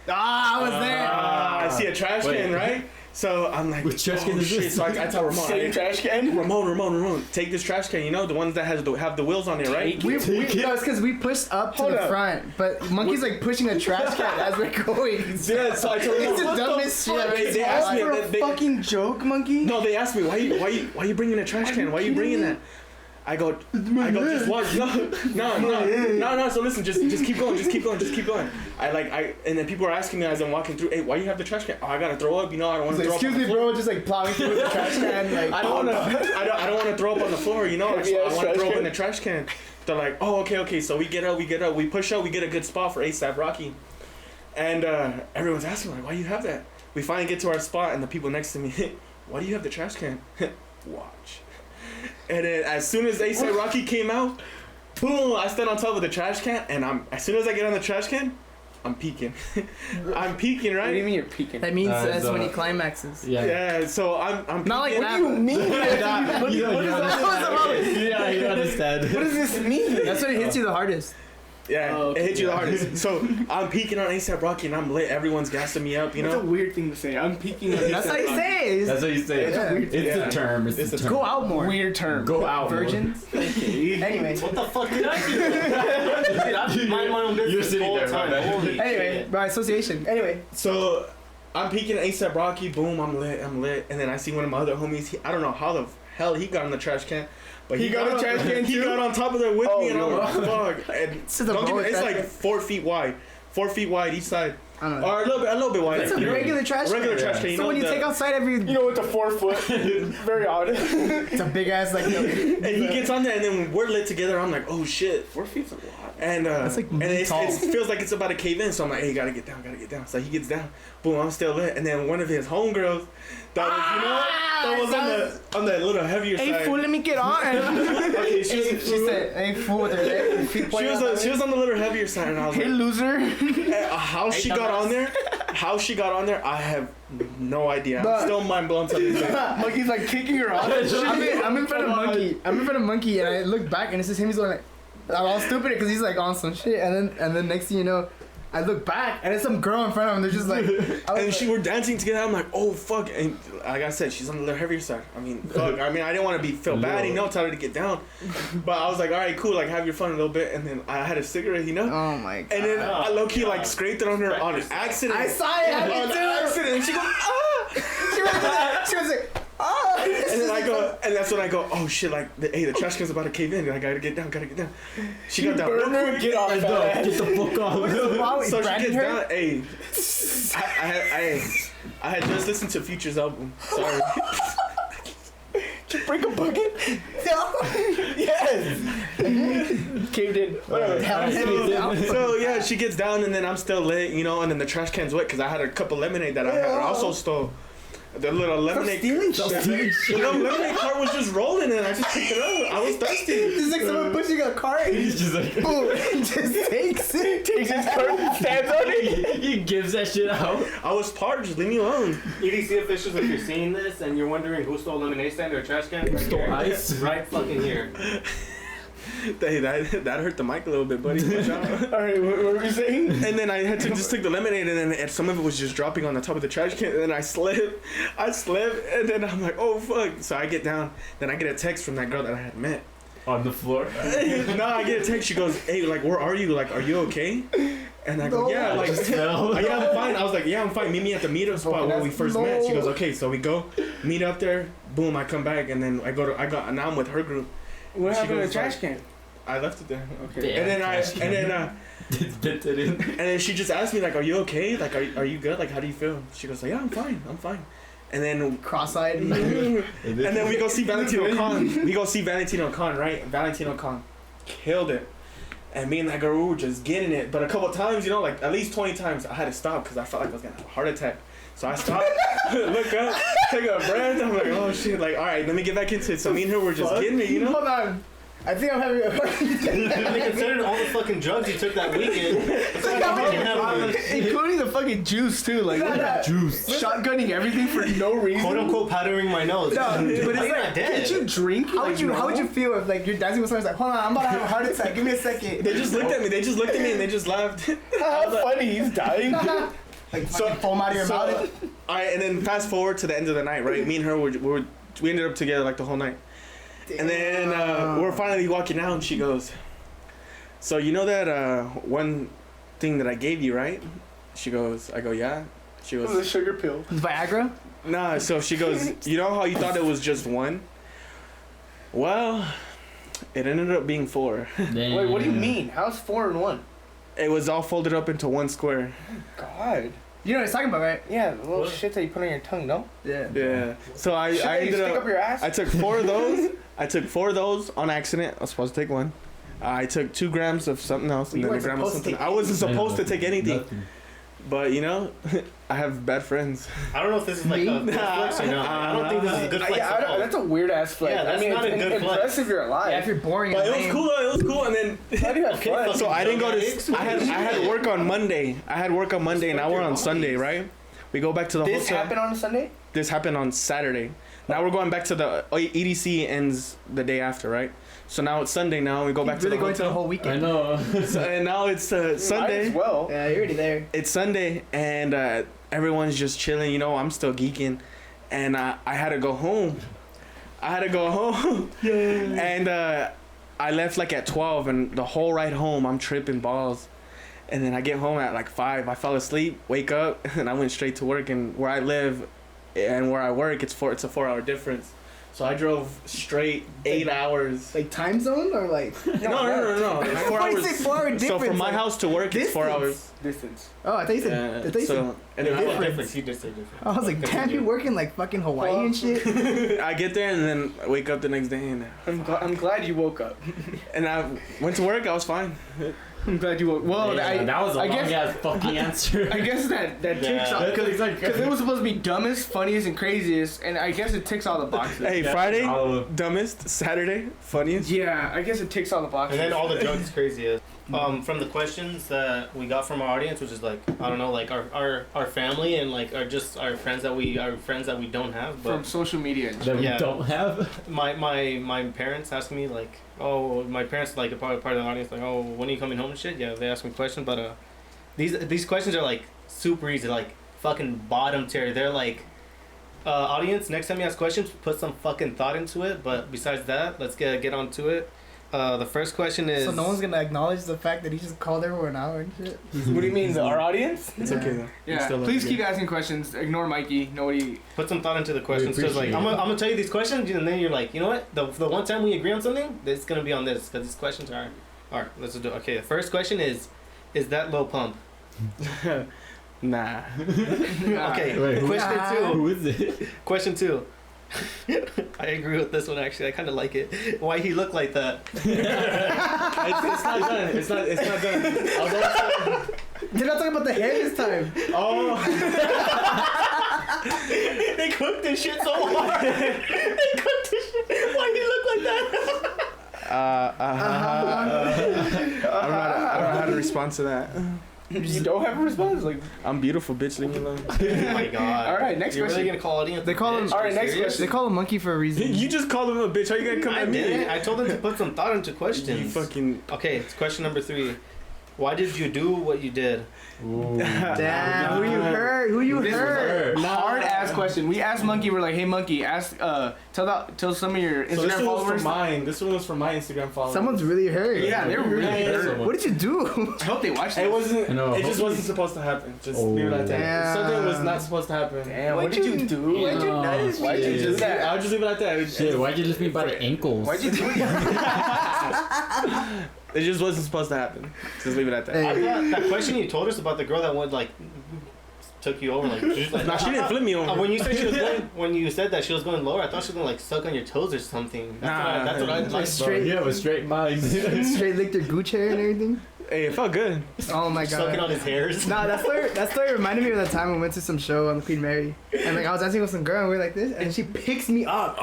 I was there. I see a trash can, right? So I'm like, which trash can is shit. this? So I tell Ramon, Same trash can? Ramon, take this trash can. You know, the ones that have the wheels on it, right? No, it's because we pushed up to the front, but Monkey's like pushing a trash can as we're going. Yeah, so I told It's Ramon, the dumbest shit. They asked me, they, Fucking joke, Monkey. no, they asked me, why you bringing a trash can? Why are you bringing that? I go, just watch. No. So listen, just keep going. And then people are asking me as I'm walking through, hey, why you have the trash can? Oh, I gotta throw up. You know, I don't want to throw up. Excuse me, bro. Just like plowing through with the trash can. Like, I don't want to throw up on the floor. You know, I want to throw up in the trash can. They're like, oh, okay. So we get up, we push up, we get a good spot for ASAP Rocky, and everyone's asking like, why you have that? We finally get to our spot, and the people next to me, why do you have the trash can? Watch. And then as soon as ASAP Rocky came out, boom, I stand on top of the trash can, and as soon as I get on the trash can, I'm peeking. I'm peeking, right? What do you mean you're peeking? that means that's when he climaxes. Yeah, so I'm peeking. Not like that. What do you mean? Yeah, you understand. What does this mean? That's when it hits you the hardest. Yeah, Oh, okay. it hit you the hardest. So I'm peeking on ASAP Rocky, and I'm lit. Everyone's gassing me up, you That's know? a weird thing to say. I'm peeking on That's how you say it. That's what you say. It's a term. It's a term. Go out more. Weird term. Go out. Virgins. Anyway. What the fuck did I do? Dude, I mind my own business You're sitting the whole there, time. right? Holy Anyway, shit. by association. Anyway. So I'm peeking at ASAP Rocky, boom, I'm lit. And then I see one of my other homies, I don't know how the hell he got in the trash can. But He got a trash can He too? got on top of there with me, and no. I'm like, fuck. And This is a don't get me, bullet it's trash like can. 4 feet wide. 4 feet wide each side. I don't know. Or a little bit wide. It's a regular trash can. Regular trash can. You So know when you the- take outside every, You know what? The 4 foot. Very odd. it's a big ass like. And he gets on there, and then when we're lit together, I'm like, oh shit. 4 feet's a lot. And That's like and it tall. feels like it's about to cave in, so I'm like, hey, gotta get down. So he gets down, boom, I'm still lit. And then one of his homegirls, that was on the little heavier Hey side. fool, let me get on. Okay, She said, "Hey fool," with her feet pointing out. she was on the little heavier side, and I was Hey, like, loser. how she got on there, I have no idea. Nah. I'm still mind blown to this day. Monkey's like kicking her off. I'm in front of Monkey. I'm in front of Monkey, and I look back, and it's just him. He's going like, I'm all stupid because he's like on some shit, and then next thing you know, I look back, and it's some girl in front of him. They're just like, And we're dancing together. I'm like, oh fuck! And like I said, she's on the little heavier side. I mean, fuck. I didn't want to feel bad, you know, tell her to get down. But I was like, all right, cool, like have your fun a little bit. And then I had a cigarette, you know. oh my god. And then I low key like scraped it on her on accident. I saw it. I On did too. accident. And she goes, ah! She was like, oh. And then I go, and that's when I go, oh shit, like, hey, the trash can's about to cave in. I gotta get down. She got down real quick. Get off that. Get the fuck off. So she Brandon gets her? down. Hey, I had just listened to Future's album. Sorry. Did you break a bucket? Yes. Caved in. Whatever. So yeah, she gets down, and then I'm still lit, you know, and then the trash can's wet because I had a cup of lemonade that I had also stole. The little lemonade. stealing The little lemonade cart was just rolling, and I just picked it up. I was thirsty. It's like someone pushing a cart. He's just like, Boom, he just takes it. Takes his card and stands on it. he gives that shit out. I was parched. Leave me alone. EDC officials, if you're seeing this and you're wondering who stole lemonade stand or a trash can, right Stole here. ice? Right fucking here. Hey, that hurt the mic a little bit, buddy. Watch out. All right, what were we saying? And then I had to just take the lemonade, and then some of it was just dropping on the top of the trash can. And then I slipped, and then I'm like, oh fuck! So I get down, then I get a text from that girl that I had met. On the floor. No, I get a text. She goes, hey, like, where are you? Like, are you okay? And I go, No. yeah, like, fell. yeah, I'm fine. I was like, yeah, I'm fine. Meet me at the meetup spot where we first met. She goes, okay. So we go meet up there. Boom, I come back, and then now I'm with her group. What She happened to goes the trash like- can? I left it there. Okay. Damn. And then she just asked me like, are you okay? Like, are you good? Like, how do you feel? She goes like, yeah, I'm fine. And then Cross-eyed. and then we go see Valentino Khan. Right? Valentino Khan killed it. And me and that girl, we were just getting it. But a couple times, you know, like at least 20 times, I had to stop because I felt like I was gonna have a heart attack. So I stopped, look up, take a breath. I'm like, oh shit. Like, all right, let me get back into it. So me and her were just getting it, you know. Hold on. I think I'm having a I mean, considering all the fucking drugs you took that weekend, it's like I'm making heroin. Including the fucking juice too, like Juice. shotgunning everything for no reason. quote unquote powdering my nose. No, but it's I'm like, not dead. Did you drink? How would you feel if like you're dancing with someone who's like, hold on, I'm about to have a heart attack. Give me a second. They just looked at me. And they just laughed. How funny, he's dying. Like so foam out of your mouth. All right, and then fast forward to the end of the night, right? Me and her we ended up together like the whole night. And then we're finally walking out, and she goes, so you know that one thing that I gave you, right? She goes, I go, yeah. She It was a goes, sugar pill. Viagra? nah. So she goes, you know how you thought it was just one? Well, it ended up being 4. Wait, what do you mean? How's 4 and 1? It was all folded up into one square. God. You know what he's talking about, right? Yeah, the little What? shit that you put on your tongue, no? Yeah. Yeah. So I Shit that you ended stick up. up your ass? I took 4 of those. I took 4 of those on accident. I was supposed to take 1. I took 2 grams of something else, and You then a weren't gram of supposed to something. take I wasn't supposed to Nothing. take anything, Nothing. but you know, I have bad friends. I don't know if this is like a good flex or not. I don't think this is a good flex Yeah, at all. that's a weird ass flex. Yeah, that's I mean, not it's a good flex. impressive you're alive. Yeah, if you're boring But and it was lame. cool. Though. It was cool, and then How do you have Okay, fun? fucking so I didn't go to. Eggs? I had work on Monday. And now we're on Sunday, right? We go back to the This hotel. happened on a Sunday? This happened on Saturday. Now we're going back to the EDC ends the day after, right? So now it's Sunday. Now we go back to really the going to the hotel. whole I weekend. know. So, and now it's Might as Sunday. well. Yeah, you're already there. It's Sunday, and everyone's just chilling. You know, I'm still geeking, and I had to go home. And I left like at 12, and the whole ride home I'm tripping balls. And then I get home at like 5. I fell asleep, wake up, and I went straight to work. And where I live and where I work, it's a 4-hour difference. So I drove straight 8 hours. Like time zone or like? No. It's 4 Why you hours. say 4 hour So difference? from my Like, house to work, it's 4 distance. hours. Distance. Oh, I thought you said. Yeah, I thought you said. so and Yeah, then what difference. difference? You did say different. I was like, damn, you working like fucking Hawaii and shit. I get there and then I wake up the next day and I'm glad you woke up. I went to work. I was fine. I'm glad you woke. Well, Yeah, that was a I long guess- ass fucking answer. I guess that ticks Yeah. off because it was supposed to be dumbest, funniest, and craziest, and I guess it ticks all the boxes. Hey, Yeah, Friday, all of dumbest. Saturday, funniest. Yeah, I guess it ticks all the boxes. And then all the drugs craziest. From the questions that we got from our audience, which is like I don't know, like our family and like our friends that we don't have, from but social media. And shit. that we Yeah. don't have. my parents asked me like, oh, my parents like a part of the audience like, oh, when are you coming home and shit? Yeah, they ask me questions, but these questions are like super easy, like fucking bottom tier. They're like, audience, next time you ask questions, put some fucking thought into it. But besides that, let's get on to it. The first question is. So no one's gonna acknowledge the fact that he just called her for an hour and shit. What do you mean, our audience? It's okay though. Yeah, Still please love keep you. asking questions. Ignore Mikey. Nobody. Put some thought into the questions. Because like, appreciate I'm gonna tell you these questions, and then you're like, you know what? The one time we agree on something, it's gonna be on this because these questions are. All right, let's do it. Okay, the first question is that Lil Pump? Nah. Okay, Wait, question Nah. two. Who is it? Question 2. I agree with this one actually. I kind of like it. Why he look like that? It's not done. It's not done. I was also, They're not talking about the hair this time. oh. They cooked this shit so hard. They cooked this shit. Why do you look like that? I don't know how to respond to that. You don't have a response? Like, I'm beautiful, bitch. Leave me alone. Oh my god. all right, next You're question. really gonna call audience? They call him. All right, next question. They call him monkey for a reason. You just called him a bitch. How you gonna come I at me? didn't. I told them to put some thought into You questions. fucking. Okay, it's question number 3. Why did you do what you did? Ooh. Damn, who you hurt? Who you This was hurt? a hard ass question. We asked Monkey, we're like, hey Monkey, ask tell some of your So this Instagram one was followers. for mine. This one was for my Instagram followers. Someone's really hurt. Yeah, they're really hurt. What did you do? I hope they watch It this. wasn't. I know, It just hopefully- wasn't supposed to happen. Just Oh. leave it at that. Damn. Something was not supposed to happen. Damn, what did you do? Why'd you notice Why'd you me? do that? I'll just leave it at that. Shit, why'd you lift me by the ankles? Why'd you do that? It just wasn't supposed to happen. Just leave it at that. Hey. I thought that question you told us about the girl that would like took you over, like, she was like Nah, she didn't flip me over. when you said she was going, when you said that she was going lower, I thought she was gonna like suck on your toes or something. That's what I Nah. like. Straight- Bro, you have a straight mind. Straight licked your gooch hair and everything. Hey, it felt good. Oh my Sucking on god. his hairs. Nah, that story reminded me of the time we went to some show on Queen Mary, and like I was dancing with some girl and we were like this, and she picks me up.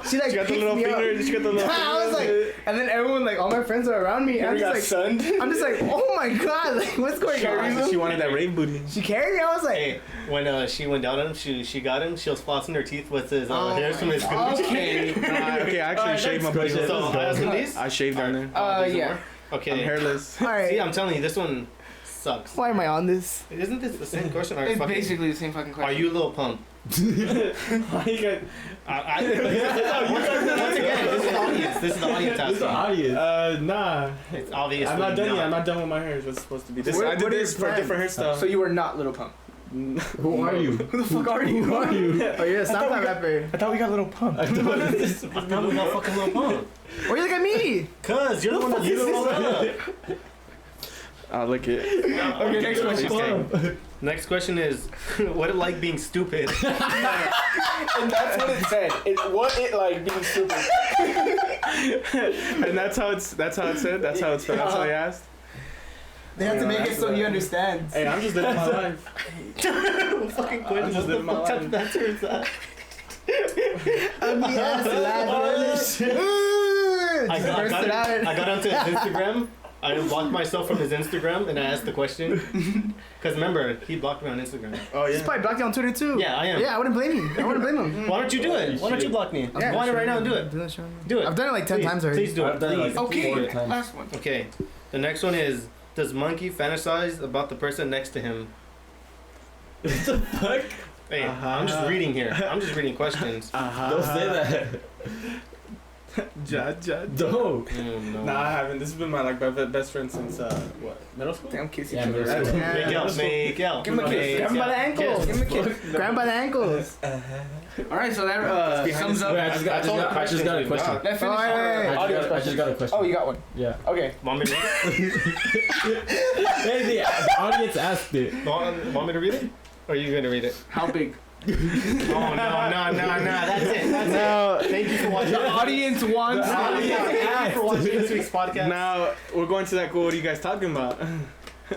she like She got the picks little me finger. up. She got the little finger. I was like, and then everyone like all my friends are around me, and I'm just like, sunned. I'm just like, oh my god, like what's going on? She wanted that rave booty. She carried me. I was like, Hey, when she went down on him, she got him. She was flossing her teeth with his Oh hairs from his gooch. Okay. Okay, I actually shaved my booty. question. So I asked him these. I shaved down there. There's yeah. more? Okay. I'm hairless. all right, See, I'm telling you, this one sucks. why am I on this? Isn't this the same question? Or It's fucking- basically the same fucking question. Are you Lil Pump? Why you got? Once again, this is the audience. This is the audience This is the asking. audience. Nah. It's obvious. I'm not done yet. I'm not done with my hair. It's what's supposed to be. This, What- I did what are this your for a plans? different hairstyle. So you were not Little Pump. Who are you? Who the fuck are you? Who are you? Oh, you're a SoundCloud rapper. I thought we got Little Pump. I'm not fucking Lil Pump. Why you look at me? Cause you're the one that you rolled up. I'll lick it. Okay, next question. Next question is, what it like being stupid? And that's what it said. What it like being stupid. And that's how it said. That's how it's spelled. That's how he asked. They have to make it so he understands. Hey, I'm just living my life. Fucking quit. I'm just living my life. That turns out. Ugly ass lad. I Burst it out. got onto his Instagram. I blocked myself from his Instagram and I asked the question. Because remember, he blocked me on Instagram. Oh He's yeah. probably blocked you on Twitter too. Yeah, I am. Yeah, I wouldn't blame you. I wouldn't blame him. Why don't you do it? Why don't you block me? Yeah, Go on it sure. right now and do it. Do that, sure. Do it. I've done it like 10 Please, times already. Please do it. I've done it Please. like Okay, 4 times. last one. Okay. The next one is, does Monkey fantasize about the person next to him? What the fuck? Hey, I'm just reading here. I'm just reading questions. Don't say that. Ja. Don't. No. Nah, I haven't. This has been my like best friend since what, middle school? Damn kiss Yeah, each other. middle school. Make out, make out. Give him a kiss. Grab him by the ankles. Give him a kiss. Grab him by the ankles. Alright, so that sums up. Wait, I just got a question. That finished Oh, hey. audio I just got a question. Oh, you got one. Yeah. Okay. Want me to read Hey, the audience asked it. it? Want me to read it? Or are you going to read it? How big? Oh, no. That's it. That's Now, it. Thank you for watching. The audience wants. Thank you for watching this week's podcast. now we're going to that. What are you guys talking about?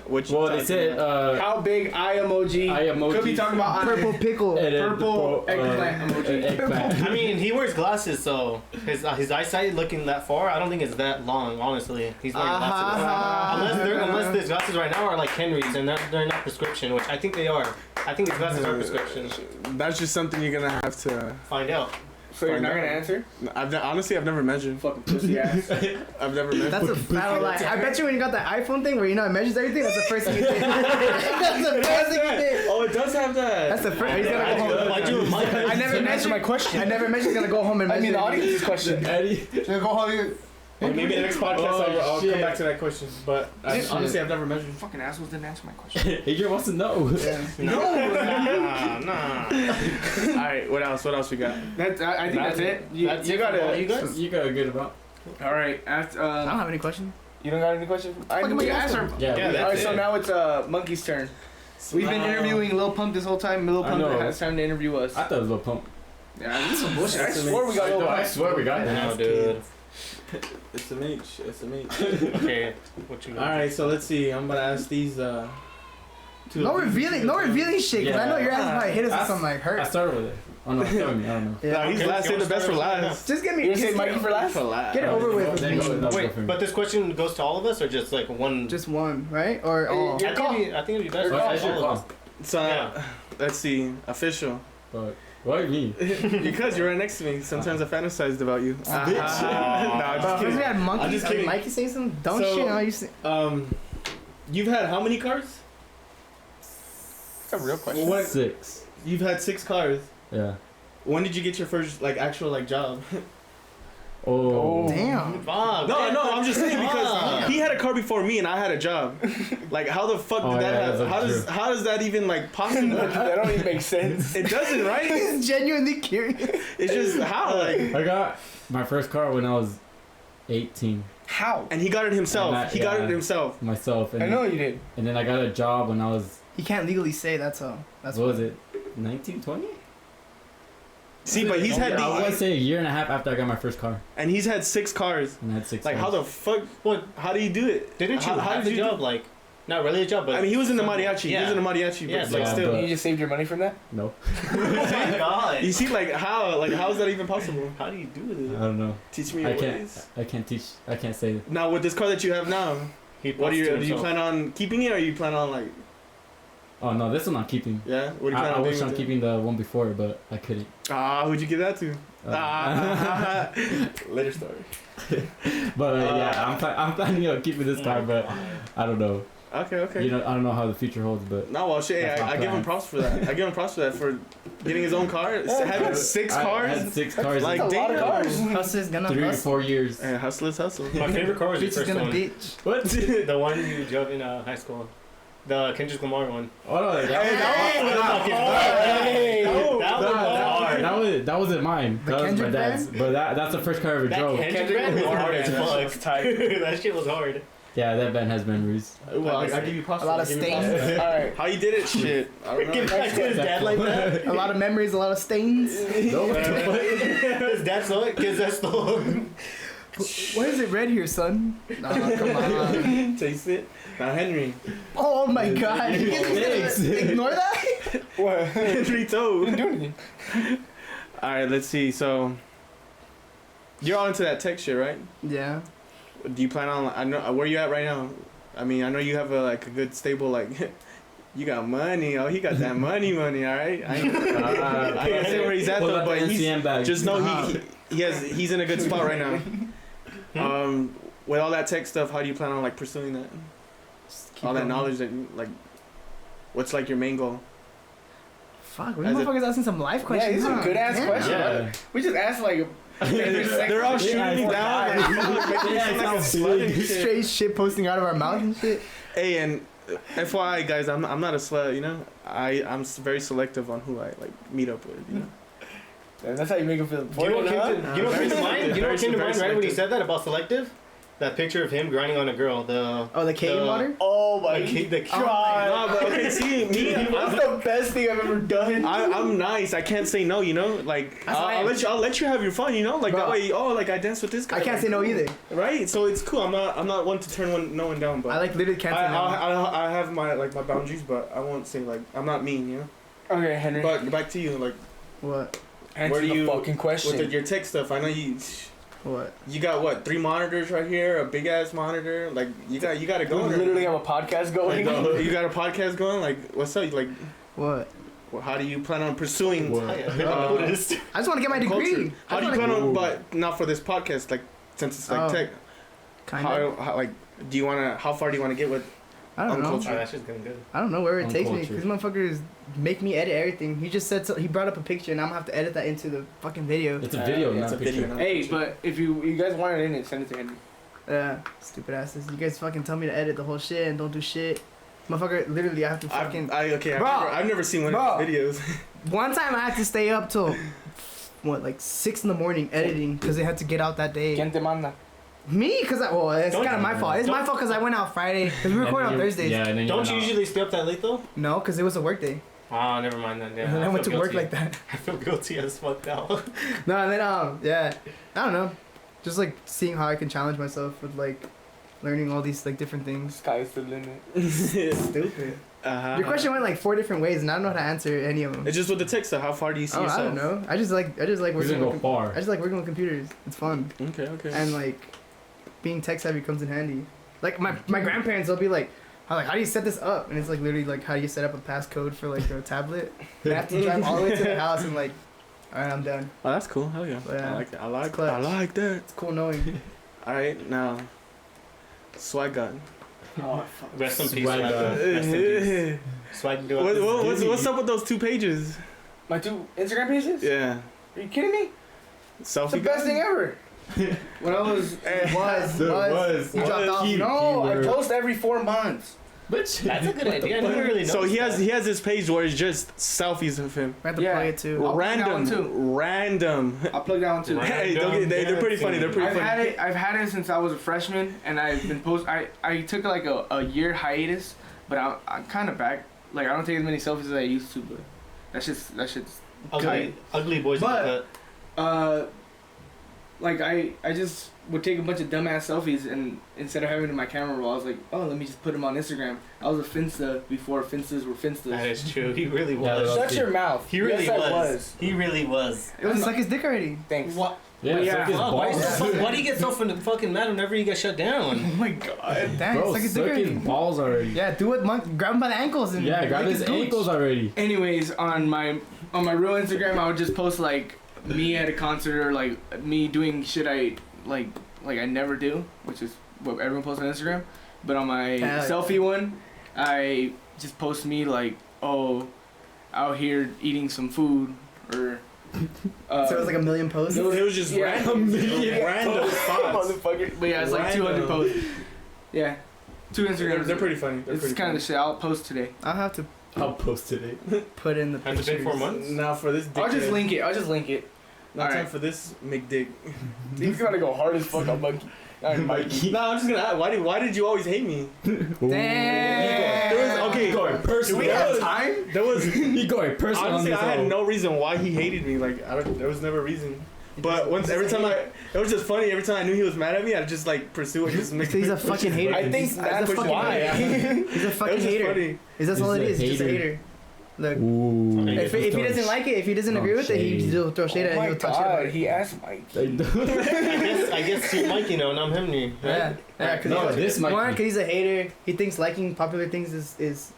What you Well, they talking said about? How big eye emoji? Eye emoji. Could be talking about on Purple pickle. and then purple the eggplant emoji. Eggplant. I mean, he wears glasses, so his eyesight looking that far, I don't think it's that long, honestly. He's wearing glasses. Unless his glasses right now are like Henry's and they're not prescription, which I think they are. I think his glasses are prescription. That's just something you're gonna have to. Find out. So you're not gonna answer? Honestly, I've never measured. Fucking pussy ass. I've never measured. That's a battle lie. I bet you when you got that iPhone thing where you know it measures everything, that's the first thing you did. That's the first thing you did. Oh, it does have that. That's the first. He's gonna go home. Why'd you remind me? I never Answer my measured. question. I never measured. He's gonna go home and I measure. mean, the audience's question. Eddie. He's gonna go home. and- Maybe the next podcast I'll shit. come back to that question. But honestly, I've never measured. Fucking assholes didn't answer my question. Adrian wants to know. Nah. All right, what else? What else we got? I think that's it. You That's you it got for all it. you guys? You got a good amount. All right. After, I don't have any questions. you don't got any questions? I Fucking we my answer. answer. Yeah. Yeah, we- that's All right. So it. now it's Monkey's turn. We've been interviewing Lil Pump this whole time. Lil I Pump know. has time to interview us. I thought it was a pump. Yeah, this is some bullshit. I swore we got Lil I Pump. swear we got No, that. dude. It's a H. It's a H. Okay. What you got? All right, so let's see. I'm gonna ask these. No revealing shit. Cause I know your ass probably hit us with something like I hurt. started with it. Oh no, start with me. I don't know. Yeah. Nah, he's last. Save the best for last. Just get me. You say Mikey for last? Get it over with. Then go- no, go Wait, for me. but this question goes to all of us or just like one? Just one, right? Or all? I think it'd be best for Well, I all should of us. call. So Yeah. let's see. Official. But why me? Because you're right next to me. Sometimes I fantasized about you. Bitch. Nah, I'm just First kidding. we had Monkey. I'm just kidding. Mikey say some dumb So- shit. How you say? You've had how many cars? That's a real question. What? 6. You've had 6 cars. Yeah. When did you get your first like actual like job? Oh. Damn. Fuck. No, I'm just saying because Fuck. he had a car before me and I had a job. Like how the fuck did Oh, that yeah, happen? that's How does that even like possible? That don't even make sense. It doesn't, right? He's genuinely curious. It's just how like. I got my first car when I was 18 How? And he got it himself. And that- He got yeah. it himself. myself. And I know you did. And then I got a job when I was, He can't legally say that's all. That's what was it, 19, 20? See, but he's had I want to the, say a year and a half after I got my first car. and he's had 6 cars. And I had 6 Like cars. how the fuck? What? How do you do it? Didn't you How have did the you do- job? Like, not really a job, but I mean, he was in the some- mariachi. Yeah. He was in the mariachi, Yeah, but like yeah, still. but- You just saved your money from that? No. Oh my god. You see, like how is that even possible? How do you do I this? don't know. Teach me I your can't. ways. I can't teach. I can't say. Now with this car that you have now, He what do you plan on keeping it, or you plan on like Oh no, this one I'm keeping. yeah? What do you plan I on wish doing I'm with it? keeping the one before, but I couldn't. Who'd you give that to? Uh, Later story. but yeah, I'm planning on keeping this car, but I don't know. Okay. You know, I don't know how the future holds, but No, well, shit. That's my I give him plan. props for that. I give him props for that for getting his own car, having 6 I cars. had 6 cars. Like in a lot of damn. cars. Hustler's gonna 3 or hustle. 4 years. Hey, hustlers hustle. My favorite car was Bitch your is first gonna one. bitch. What? The one you drove in high school. The Kendrick Lamar one. Oh no, Hey, that wasn't mine. The That was my Kendrick dad's. But that's the first car I ever That drove. Kendrick van was hard as fuck. tight. That shit was hard. Yeah, that van has memories. Well, I give you props. A lot I of give you stains. props. Alright. How you did it? Shit. I don't Get know. back to his dad like that. A lot of memories, a lot of stains. No, His dad saw it because that's the Why is it red here, son? Nah, come on. Taste it. Now Henry. Oh my god. You Thanks. just ignore that? What? Henry Toad. Didn't do anything. Alright, let's see. So you're all into that tech shit, right? Yeah. Do you plan on? I know where you at right now. I mean, I know you have a good stable You got money. Oh, he got that money. All right. I can't say where he's at Pull though, out but the he's NCM bag. just know he's in a good spot right now. With all that tech stuff, how do you plan on pursuing that? Just keep All that going. knowledge that what's your main goal? Fuck, we As a- motherfuckers asking some life Yeah, questions. these are huh? good ass Damn. questions. Yeah. We just asked like. They're all shooting me down. Yeah, it sounds big. Straight shit posting out of our mouth and shit. Hey, and FYI, guys, I'm not a slut. I'm very selective on who I meet up with. That's how you make him feel You know important. what came to mind? You know what came to Very mind right when he selective. said that about selective? That picture of him grinding on a girl. Oh, the cave water? Oh my The god. Nah, but okay, see me. That's the best thing I've ever done. I'm nice. I can't say no. I'll let you have your fun. That Bro. way. Oh, I danced with this guy. I can't say no either. Right. So it's cool. I'm not one to turn no one down. But I literally can't say no. I have my my boundaries, but I won't say I'm not mean. Okay, Henry. But back to you. What? Answer where do the you- fucking question. With your tech stuff, I know you What? got what 3 monitors right here, a big ass monitor. You got it we going. literally have a podcast going. You got a podcast going. What's up? What? How do you plan on pursuing? What? I just want to get my degree. Culture. How do you plan on? But not for this podcast. Since it's Oh, tech. Kinda. How do you wanna? How far do you wanna get with? I don't know. Uncltrd. Oh, that shit's going good. I don't know where it takes me. Uncltrd. Because motherfuckers make me edit everything. He just said so. He brought up a picture and I'm gonna have to edit that into the fucking video. It's a video, not it's a a picture. video. Not a Hey, picture. but if you guys want it in it, send it to Henry. Stupid asses. You guys fucking tell me to edit the whole shit and don't do shit. Motherfucker, literally, I have to fucking. Bro, I've never seen one Bro. of his videos. One time I had to stay up till 6 in the morning editing because they had to get out that day. ¿Quién te manda? Me? Because it's Don't- kind of my fault. It's my fault because I went out Friday. Because we record on Thursdays. Yeah, and then Don't you usually stay up that late though? No, because it was a work day. Ah, never mind then. Yeah, And then I went to feel work guilty. like that. I feel guilty as fuck now. No, and then yeah, I don't know, just seeing how I can challenge myself with learning all these different things. Sky's the limit. Stupid. Your question went like 4 different ways, and I don't know how to answer any of them. It's just with the text. So how far do you see yourself? I don't know. I just like You're working. gonna go far. I just like working with computers. It's fun, Okay. and like being tech savvy comes in handy. Like my grandparents, they'll be like, how do you set this up? And it's like literally like how do you set up a passcode for like a tablet. And I have to drive all the way to the house and like, all right, I'm done. Oh, that's cool. Hell yeah. Yeah. I like that. I clutch. like that. It's cool knowing. All right, now, swag god. Oh fuck. Rest in peace, Swag Swag. God. Rest in peace. Swag do it. What's up with those 2 pages? My 2 Instagram pages? Yeah. Are you kidding me? It's the Selfie best god? thing ever. When I was Was. You dropped off. no, I Keyword. post every 4 months. That's a good idea. I never really So he noticed has this page where it's just selfies of him. We have to Yeah. play it too. I'll plug that one Random. I'll plug that one too. Right. Hey, don't get, they're pretty funny. They're pretty funny. I've had it since I was a freshman, and I've been I took like a year hiatus, but I'm kind of back. Like I don't take as many selfies as I used to, but that shit's ugly boys. But like I just would take a bunch of dumbass selfies, and instead of having it in my camera roll, I was like, oh, let me just put them on Instagram. I was a Finsta before Finstas were Finstas. That is true. He really Yeah, was. Shut your mouth. He really Yes, I was. He really was. It was like his dick already. Thanks. What? Yeah, Yeah. suck his Fuck, why, balls. why do you get so fucking mad whenever you get shut down? Oh my god. Damn, Bro, it's like his dick suck his already. balls already. Yeah, do it, monk. Grab him by the ankles and Yeah, grab lick his gooch. ankles already. Anyways, on my real Instagram, I would just post like me at a concert or like me doing shit I like I never do, which is what everyone posts on Instagram. But on my selfie one, I just post me like, oh, out here eating some food or. So it was like a million posts. It was just random spots. Motherfucker. But yeah, it's like 200 posts. Yeah, 2 Instagrams. They're pretty funny. It's kind of the shit. I'll post today. I'll have to I'll post today. put in the Has it pictures. been 4 months? Now for this dick. I'll just link it. Now time Alright. for this McDick. He's gotta go hard as fuck on Monkey. Mikey. No, I'm just gonna ask, why did you always hate me? Damn. There was, okay, going personal. Do we have time? there was He going personal. honestly on I this had album. no reason why he hated me. Like there was never a reason. But every time it was just funny. Every time I knew he was mad at me, I'd just like pursue it. Just make. He's a fucking hater. I think He's that's a fucking why. hater. He's a It fucking was just hater. funny. That's all it He's is. a He's just a hater. hater. Look. Ooh. If he doesn't like it, if he doesn't agree with it, he'll throw shade at it. He'll talk shit about it. He asked Mike. I guess you Mikey now, and I'm Henry. Yeah, yeah. Cause No, he's, this might one, be- cause he's a hater. He thinks liking popular things is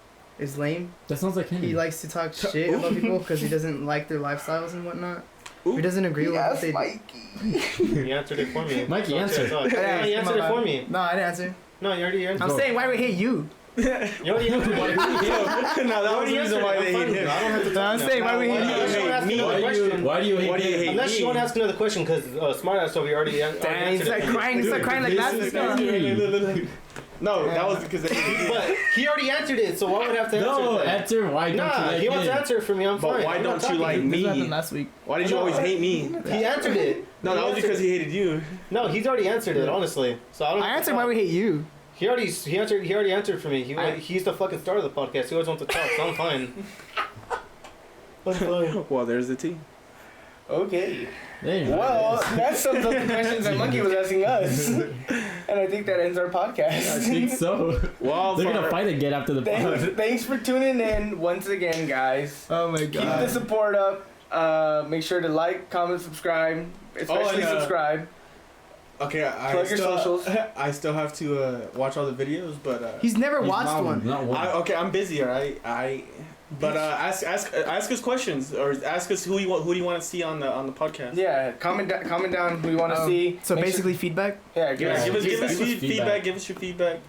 lame. That sounds like him. He likes to talk shit about people because he doesn't like their lifestyles and whatnot. He doesn't agree with what they do. He answered it for me. Mikey, answer. No, he answered it for me. No, I didn't answer. No, you already answered. I'm saying why we hate you. You already answered. No, that was the reason why they hate him. I don't have to. No, I'm saying why we hate Unless you want to ask me. another question. Why do you hate Why do you me? hate Unless you want to ask another question, because smart ass over here already Damn, answered he's like it. crying. He's like crying like This that. is No, that was because they hated me. But he already answered it, so why would I have to answer No, it? answer. Why don't you Nah, like he wants to him? answer it for me. I'm But fine. why I'm not don't you talking. like This happened me? last week. Why did you always hate me? He answered it. No, that was because he hated you. No, he's already answered it. Honestly, so I don't. I answered why we hate you. He already answered for me. He's the fucking star of the podcast. He always wants to talk, so I'm fine. I'm fine. Well, there's the tea. Okay. There you go. Well, that sums up the questions that Monkey was asking us. And I think that ends our I podcast. think so. Well, They're gonna fight again after the pod. Thanks for tuning in once again, guys. Oh my Keep the god. support up. Make sure to like, comment, subscribe. Especially and, subscribe. Okay, I Plug your still, socials. I still have to watch all the videos, but He's never He's watched not- one. Not one. okay, I'm busy, alright. But ask us questions or ask us who do you want to see on the podcast. Yeah, comment down who you want to see. So Make sure- basically, feedback. yeah, give Yeah, us give us feedback. feedback. Give us your feedback,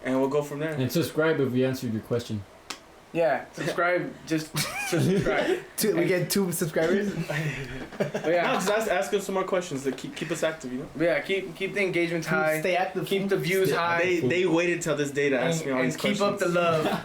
and we'll go from there. And subscribe if we answered your question. Yeah, subscribe. Just subscribe. We get 2 subscribers. But No, yeah, just ask us some more questions to keep us active. You know. yeah. Keep the engagements high. Stay active. Keep the views high. They waited till this day to ask me all And these keep questions. up the love.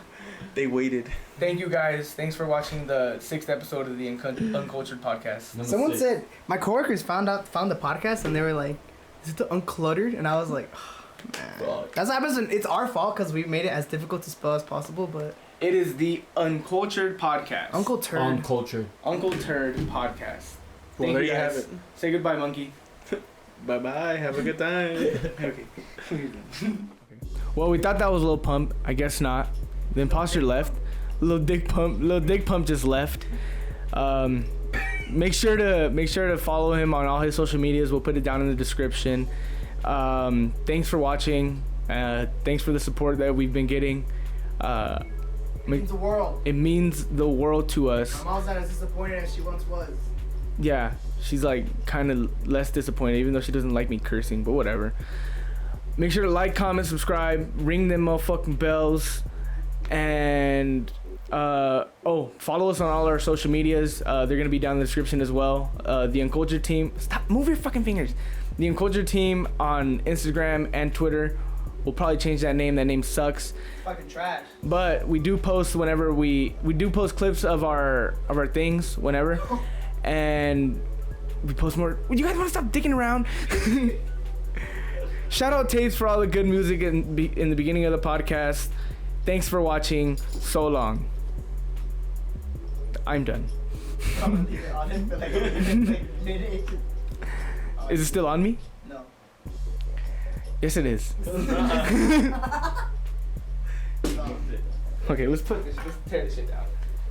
They waited. Thank you guys. Thanks for watching the 6th episode of the Uncltrd podcast. Number Someone 6. said my coworkers found the podcast and they were like, "Is it the Uncluttered?" And I was like, oh, "Man, Fuck. that's what happens. It's our fault because we made it as difficult to spell as possible." But It is the Uncltrd podcast. Uncltrd. On culture. Uncltrd podcast. Well, Thank there you you have guys. it. Say goodbye, Monkey. Bye bye. Have a good time. Okay. Well, we thought that was Lil Pump. I guess not. The imposter left. Lil Dick Pump just left. Make sure to follow him on all his social medias. We'll put it down in the description. Thanks for watching. Thanks for the support that we've been getting. It means the world. It means the world to us. My mom's not as disappointed as she once was. Yeah, she's like kind of less disappointed, even though she doesn't like me cursing, but whatever. Make sure to like, comment, subscribe, ring them motherfucking bells, and follow us on all our social medias. They're gonna be down in the description as well. The Uncltrd team. Stop, move your fucking fingers. The Uncltrd team on Instagram and Twitter. We'll probably change that name. That name sucks. Fucking trash. But we do post whenever we do post clips of our things whenever, and we post more. You guys want to stop dicking around? Shout out Tapes for all the good music in the beginning of the podcast. Thanks for watching. So long. I'm done. Is it still on me? No. Yes, it is. Okay, let's tear this shit down.